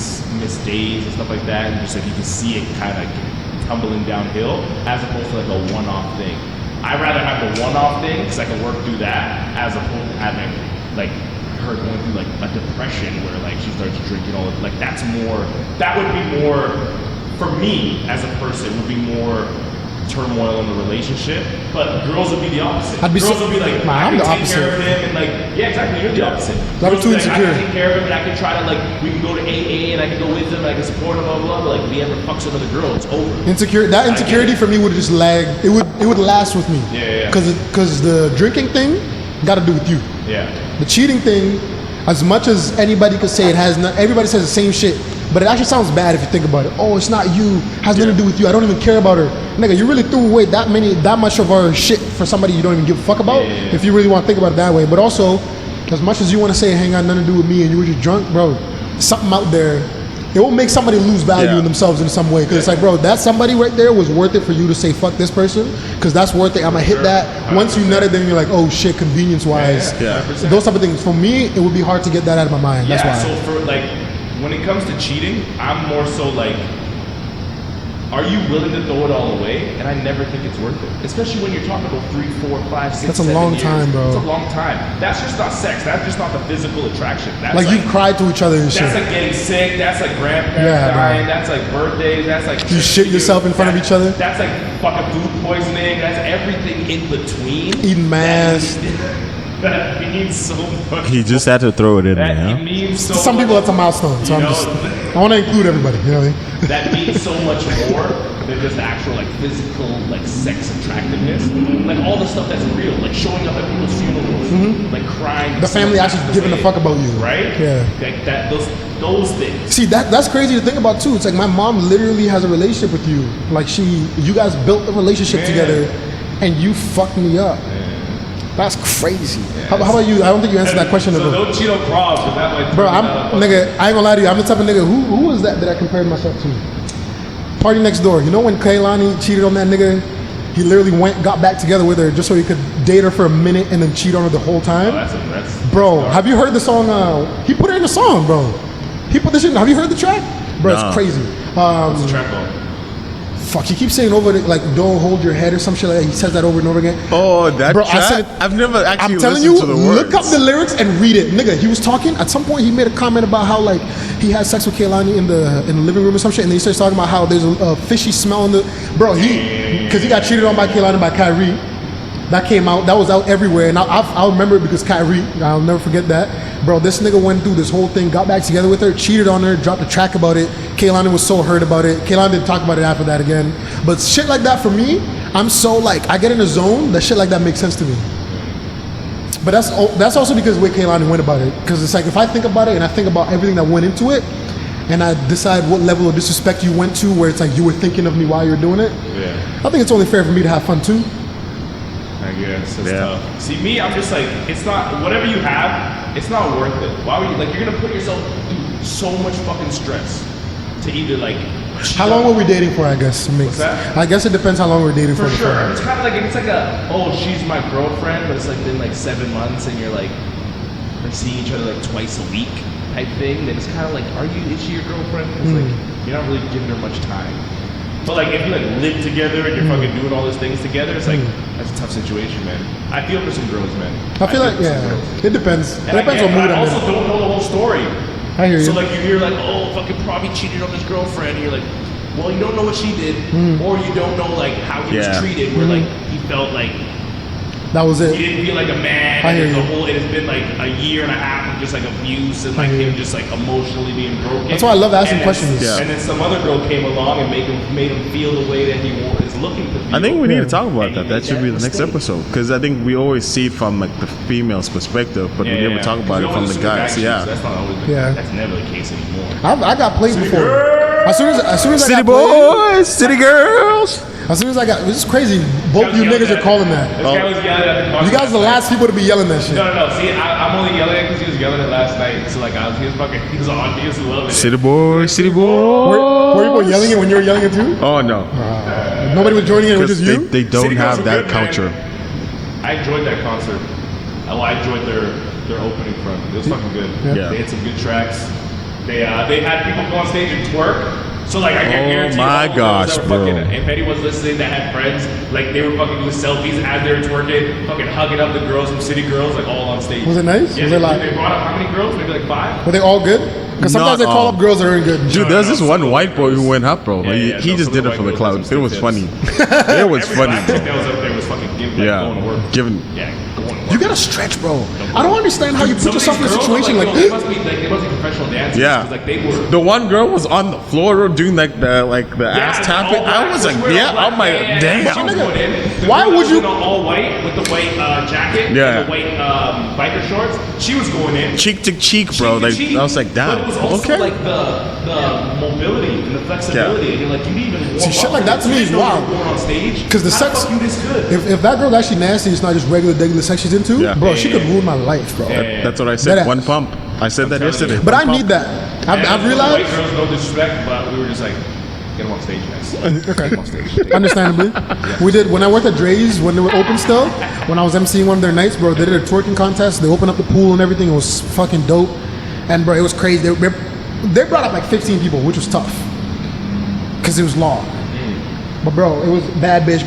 miss days and stuff like that, and just like you can see it kind of tumbling downhill as opposed to like a one-off thing. I'd rather have the one-off thing because I can work through that as opposed to having like her going through like a depression where like she starts drinking all like that would be more for me as a person would be more turmoil in the relationship, but girls would be the opposite. Girls would be like, I'm the take opposite. care of him, and like, yeah, exactly, you're the opposite. That was Girls too would be like, I insecure. can take care of him, and I can try to like, we can go to AA, and I can go with him, and I can support him, blah blah blah. But like, if he ever fucks another girl, it's over. That insecurity for me would just lag. It would last with me. Yeah. Because the drinking thing got to do with you. Yeah. The cheating thing, as much as anybody could say it has not, everybody says the same shit, but it actually sounds bad if you think about it. Oh, it's not you, has nothing to do with you, I don't even care about her. Nigga, you really threw away that much of our shit for somebody you don't even give a fuck about, if you really want to think about it that way. But also, as much as you want to say it ain't got nothing to do with me and you were just drunk, bro, something out there, it will make somebody lose value in themselves in some way. Because it's like, bro, that somebody right there was worth it for you to say fuck this person, because that's worth it. I'm gonna hit that. Once you nut it, then you're like, oh shit, convenience wise. Those type of things. For me, it would be hard to get that out of my mind. That's why. So for like, when it comes to cheating, I'm more so like, are you willing to throw it all away? And I never think it's worth it. Especially when you're talking about 3, 4, 5, 6, That's a 7 long years. time, bro. It's a long time. That's just not sex. That's just not the physical attraction. That's Like you've cried to each other and shit. That's like getting sick. That's like grandparents Yeah, bro. dying. That's like birthdays. That's like You shit yourself in front of each other. That's like fucking food poisoning. That's everything in between. Eating mass. That means so much. He just had to throw it in there. That Huh? means so To some people, much. that's a milestone. So You I want to include everybody. You know what I mean? That means so much more than just actual like physical like sex attractiveness. Like all the stuff that's real, like showing up at people's funerals, like crying. The family actually giving a fuck about you. right? Yeah. Like that, those things. See, that's crazy to think about too. It's like my mom literally has a relationship with you. Like you guys built a relationship Man. together, and you fucked me up. That's crazy. How about you? I don't think you answered that question. So about, don't cheat on prom, because that might. bro, nigga. I ain't gonna lie to you. I'm the type of nigga. Who was that I compared myself to? Party Next Door. You know when Kaylani cheated on that nigga? He literally got back together with her just so he could date her for a minute and then cheat on her the whole time. That's Bro, have you heard the song? He put it in the song, bro. He put this in. Have you heard the track? Bro, No. it's crazy. What's the track called? Fuck, he keeps saying over like "don't hold your head" or some shit like that. He says that over and over again. Oh, that Bro, track? I've never actually I'm telling listened you, to the words. look up the lyrics and read it, nigga. He was talking at some point. He made a comment about how like he had sex with Kaylani in the living room or some shit, and then he starts talking about how there's a fishy smell in the. Bro, because he got cheated on by Kaylani and by Kyrie. That came out. That was out everywhere, and I'll remember it because Kyrie. I'll never forget that, bro. This nigga went through this whole thing, got back together with her, cheated on her, dropped a track about it. Kaylani was so hurt about it. Kaylani didn't talk about it after that again. But shit like that for me, I'm so like I get in a zone that shit like that makes sense to me. But that's also because the way Kaylani went about it. Because it's like if I think about it and I think about everything that went into it, and I decide what level of disrespect you went to, where it's like you were thinking of me while you were doing it. Yeah. I think it's only fair for me to have fun too. I guess it's Yeah. tough. See, me, I'm just like, it's not, whatever you have, it's not worth it. Why would you, like, you're gonna put yourself through so much fucking stress to either, like, How long were we dating for? I guess it makes. What's that? I guess it depends how long we're dating for. For sure. It's kind of like, it's like oh, she's my girlfriend, but it's like been like 7 months and you're like seeing each other like twice a week type thing. Then it's kind of like, is she your girlfriend? It's like, you're not really giving her much time. But like if you like live together and you're fucking doing all these things together, it's like that's a tough situation, man. I feel for some girls, man. I feel like for some girls. it depends. It And depends on I mood. also don't know the whole story. I hear you. So like you hear like, oh, fucking Provy cheated on his girlfriend, and you're like, well, you don't know what she did, or you don't know like how he was Yeah. treated, where like he felt like That was he it. didn't feel like a man. I hear and the you. whole it has been like a year and a half of just like abuse and like hear him you. just like emotionally being broken. That's why I love asking And then- questions. Yeah. And then some other girl came along and made him feel the way that he is looking to feel. I think we need to talk And about he that. made That should be the next mistake. episode because I think we always see it from like the female's perspective, but we never talk about it from the guys. Yeah. That's not always. Yeah. That's never the case anymore. I got played before. As soon as I City got played, boys, city girls. as soon as I got, this is crazy. Both you niggas are calling that. This guy was yelling at the car. You guys are the last people to be yelling that shit. No. See, I'm only yelling at because he was yelling it last night. So like, he was on. He was loving it. City boys, city boys. Were people yelling it when you were yelling it too? Oh no, Nobody was joining it, it was because just you. they don't City girls have are that good, man. culture. I enjoyed that concert. I enjoyed their opening front. It was fucking good. Yeah. They had some good tracks. They had people go on stage and twerk. So like I can guarantee you my all the girls gosh, that were bro. fucking, if anyone's listening that had friends, like they were fucking doing selfies as they were twerking, fucking hugging up the girls from City Girls, like all on stage. Was it nice? Yeah, Was it like- they brought up how many girls? Maybe like 5. Were they all good? Because sometimes Not they call all. up girls that aren't good. Dude, there's this one white boy who went up, bro. Yeah, he no, just some did of it the for the white cloud. girls It had was some funny. tips. It was Every funny, black chick bro. that was up there was fucking going to Yeah, work. giving. Yeah, going to work. You gotta stretch, bro. I don't understand how you put Some of yourself in a these girls, situation I'm like they must be professional dancers. Yeah. 'cause, like they were. The one girl was on the floor doing the ass tapping. I was like, yeah, I'm like, damn. Why would you- all white with the white jacket, Yeah. and the white biker shorts? She was going in. Cheek to cheek, bro. Cheek to Like cheek. I was like, But damn. it was also Okay. like the mobility and the flexibility, and you're like, you didn't even warm See, shit up. like that to me You is didn't know you wild. were going on stage. 'Cause the How sex- fuck you this good? if that girl's actually nasty, it's not just regular sex she's into, Yeah. bro, she could ruin my life, bro. Yeah. That's what I said. That One ass. pump. I said that telling yesterday. you. But One I pump. need that. I've And realized. white girls, no disrespect, but we were just like, get them on stage, guys. Okay. Get 'em on stage. Understandably. We did when I worked at Dre's when they were open still. When I was emceeing one of their nights, bro, they did a twerking contest. They opened up the pool and everything. It was fucking dope. And bro, it was crazy. They brought up like 15 people, which was tough because it was long. But bro, it was bad bitch,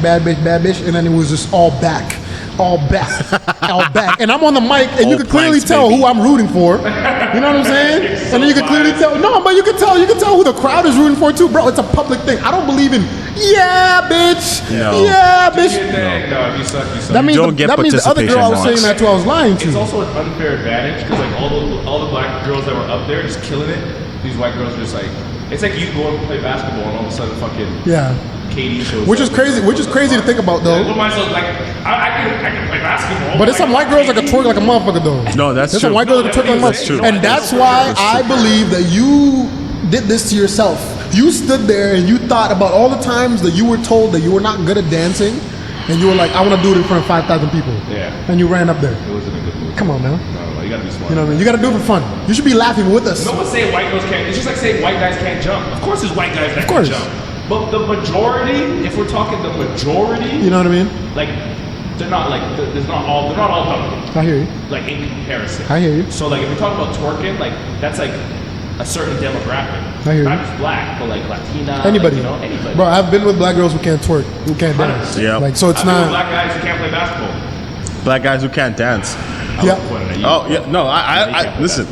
and then it was just all back. all back, and I'm on the mic, and you All can clearly planks, tell baby. who I'm rooting for. You know what I'm saying? So And then you can clearly tell. No, but you can tell who the crowd is rooting for too, bro. It's a public thing. I don't believe in yeah, bitch, No. yeah, bitch. No, if you suck, you suck. That means don't get the other girl I was participation saying that to, I was lying It's to. also an unfair advantage because like all the black girls that were up there just killing it. These white girls are just like, it's like you go and play basketball and all of a sudden fucking Yeah. Katie shows Which is up. crazy. Which is crazy to think about What though. am I so like? I can play basketball. But there's some white girls that can twerk like a motherfucker though. No, that's There's true. some white girls that can twerk like a That's motherfucker. true. And that's why I believe that you did this to yourself. You stood there and you thought about all the times that you were told that you were not good at dancing, and you were like, I want to do it in front of 5,000 people. Yeah. And you ran up there. It wasn't a good move. Come on, man. No, you gotta be smart. You know what I mean? You got to do it for fun. You should be laughing with us. No one's saying white girls can't. It's just like saying white guys can't jump. Of course, there's white guys that course. can jump. But the majority, if we're talking the majority, You know what I mean? like they're not like they're not all jumping. I hear you. Like in comparison. I hear you. So like if we're talking about twerking, like that's like a certain demographic. I hear Not you. just black, but like Latina. Anybody. Like, anybody. Bro, I've been with black girls who can't twerk, who can't dance. Yeah. Like, so it's I've been with not. black guys who can't play basketball. Black guys who can't dance. Yeah. Pointing at you. Oh yeah, no, I listen.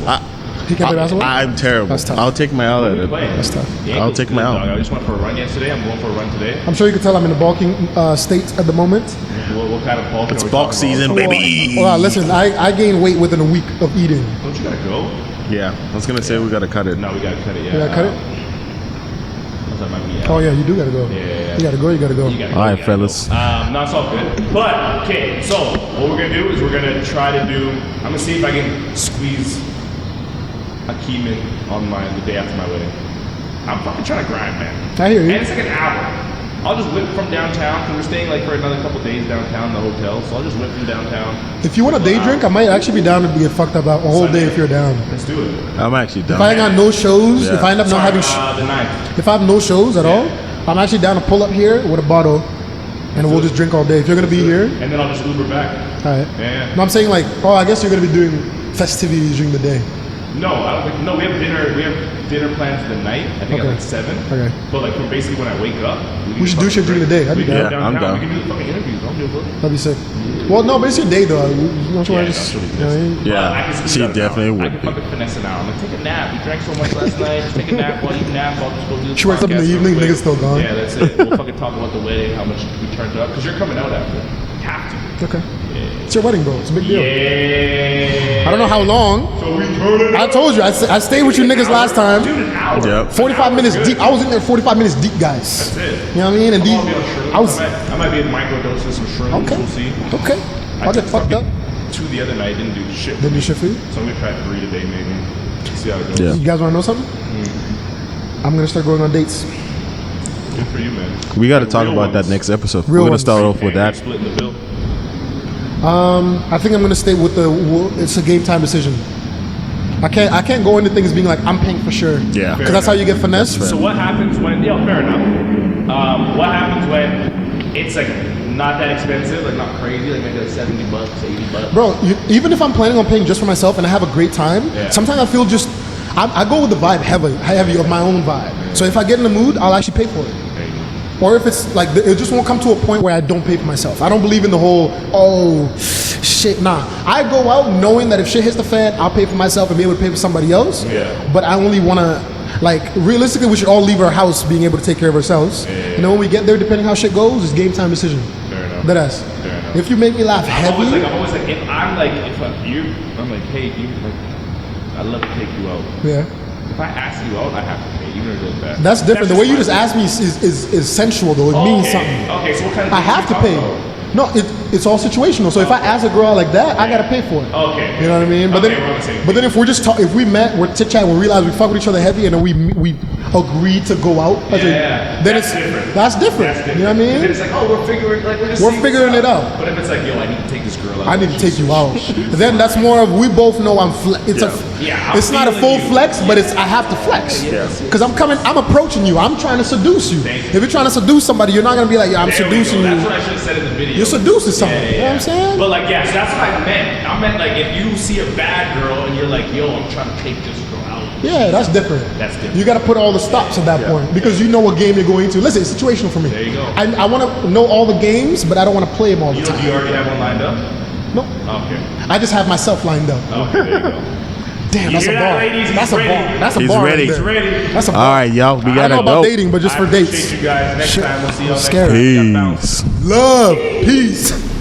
He can't play basketball? I'm terrible. That's tough. I'll take my L at We're it. playing. That's tough. The I'll ankle's take good, my L. dog. I just went for a run yesterday. I'm going for a run today. I'm sure you can tell I'm in the bulking state at the moment. What kind of bulk? It's are we bulk talking about? season, baby. Well, listen, I gained weight within a week of eating. Don't you gotta go? Yeah, I was gonna say we gotta cut it. No, we gotta cut it. Yeah. You gotta cut it? That might be out. Oh yeah, you do gotta go. Yeah. You gotta go. You gotta go. You gotta go, All right, you gotta go. fellas. No, it's all good. But okay, so what we're gonna do is we're gonna try to do. I'm gonna see if I can squeeze a Keyman on the day after my wedding. I'm fucking trying to grind, man. I hear you. And it's like an hour. I'll just whip from downtown because we're staying like for another couple days downtown in the hotel. So I'll just whip from downtown. If you want a day drink, I might actually be down to get fucked up a whole day if you're down. Let's do it. I'm actually done. If I ain't got no shows, Yeah. if I end up not having, the 9th. if I have no shows at all, I'm actually down to pull up here with a bottle, and we'll just drink all day. If you're gonna be here, And then I'll just Uber back. all right. Yeah. No, I'm saying like, oh, I guess you're gonna be doing festivities during the day. No, I don't think. No, we have dinner. We have dinner plans the night. I think Okay. at like 7. Okay. But like from basically when I wake up, We should do shit during the day. I'd be We can down. go Yeah, I'm downtown. down. We can do the fucking interviews. Don't do it. That'd be sick. Well, no, but it's your day though. You know what Yeah, I just, that's what it you know what I is. mean? Yeah, But I can squeeze she out an definitely hour. would I can be. fucking finesse an hour. I'm like, take a nap. You drank so much last night. Just take a nap while you nap. I'll just go do the She wakes up in the podcast evening, real quick. niggas still gone. Yeah, that's it. We'll fucking talk about the wedding, how much we turned up. Because you're coming out after. You have to. Okay. It's your wedding, bro. It's a big deal. Yeah. I don't know how long. So we turn it I told you, I stayed with you niggas last time. Dude, an hour. Yep. 45 minutes Good. deep. I was in there 45 minutes deep, guys. That's it. You know what I mean? And I'll be on shrooms. I was I might be in microdoses of shrooms. okay. We'll see. Okay. I'll get fucked up. 2 the other night, didn't do shit. Didn't do shit for you. So I'm gonna try 3 today, maybe. See how it goes. Yeah. You guys want to know something? I'm gonna start going on dates. Good for you, man. We got to Like talk real about that ones. next episode. Real We're gonna ones. start off with Hey, that. Splitting the bill. I think I'm gonna stay with it's a game time decision. I can't go into things being like I'm paying for sure. Yeah. Because that's how you get finesse. So what happens when? Yeah, fair enough. What happens when it's like not that expensive, like not crazy, like maybe like $70, $80? Bro, even if I'm planning on paying just for myself and I have a great time, Yeah. sometimes I feel just I go with the vibe heavy of my own vibe. So if I get in the mood, I'll actually pay for it. There you go. Or if it's like, it just won't come to a point where I don't pay for myself. I don't believe in the whole, oh, shit, nah. I go out knowing that if shit hits the fan, I'll pay for myself and be able to pay for somebody else. Yeah. But I only want to, like, realistically, we should all leave our house being able to take care of ourselves. Yeah. And then when we get there, depending how shit goes, it's game time decision. Fair enough. Deadass. Fair enough. If you make me laugh I'm always heavy, like, if I'm like, hey, you, like, I'd love to take you out. yeah. If I ask you out, I have to pay, even if it's bad. That's different. The way you just my- asked me is sensual, though. It means something. Okay, so what kind of I things have you to pay. talk about? No, it's all situational. So if I ask a girl out like that, I gotta pay for it. Okay. You know what I mean? But Okay, we're on the same then, but then if we're just if we met, we're chit chat, we realize we fuck with each other heavy, and then we agree to go out. Yeah, then that's it's different. that's different. You know what I And then mean? it's like, oh, we're figuring, like, we're We're figuring it out. But if it's like, yo, I need to take this girl out. I need to take you out. Then that's more of we both know I'm it's Yeah, it's I'm not a feeling full you. flex, but it's I have to flex. Yes. Because I'm approaching you. I'm trying to seduce you. Thank you. If you're trying to seduce somebody, you're not gonna be like, yeah, I'm There we go. seducing That's you. what I should have said in the video. You're seducing someone. You know what I'm saying? But like, yeah, so that's what I meant. I meant like if you see a bad girl and you're like, yo, I'm trying to take this girl out. Yeah, that's different. That's different. You got to put all the stops at that point because you know what game you're going to. Listen, it's situational for me. There you go. I want to know all the games, but I don't want to play them all the Do time. you already have one lined up? No, Okay. I just have myself lined up. Okay, there you go. Damn, You that's a hear that, bar. ladies? He's That's a ready. bar. That's a He's bar. ready. Right He's there. ready. That's a bar. All right, y'all, we I gotta don't know about go. dating, but just I for appreciate dates. you guys. Next Shit. time, we'll see y'all next Scary. time. We got Peace. bounce. Love, peace.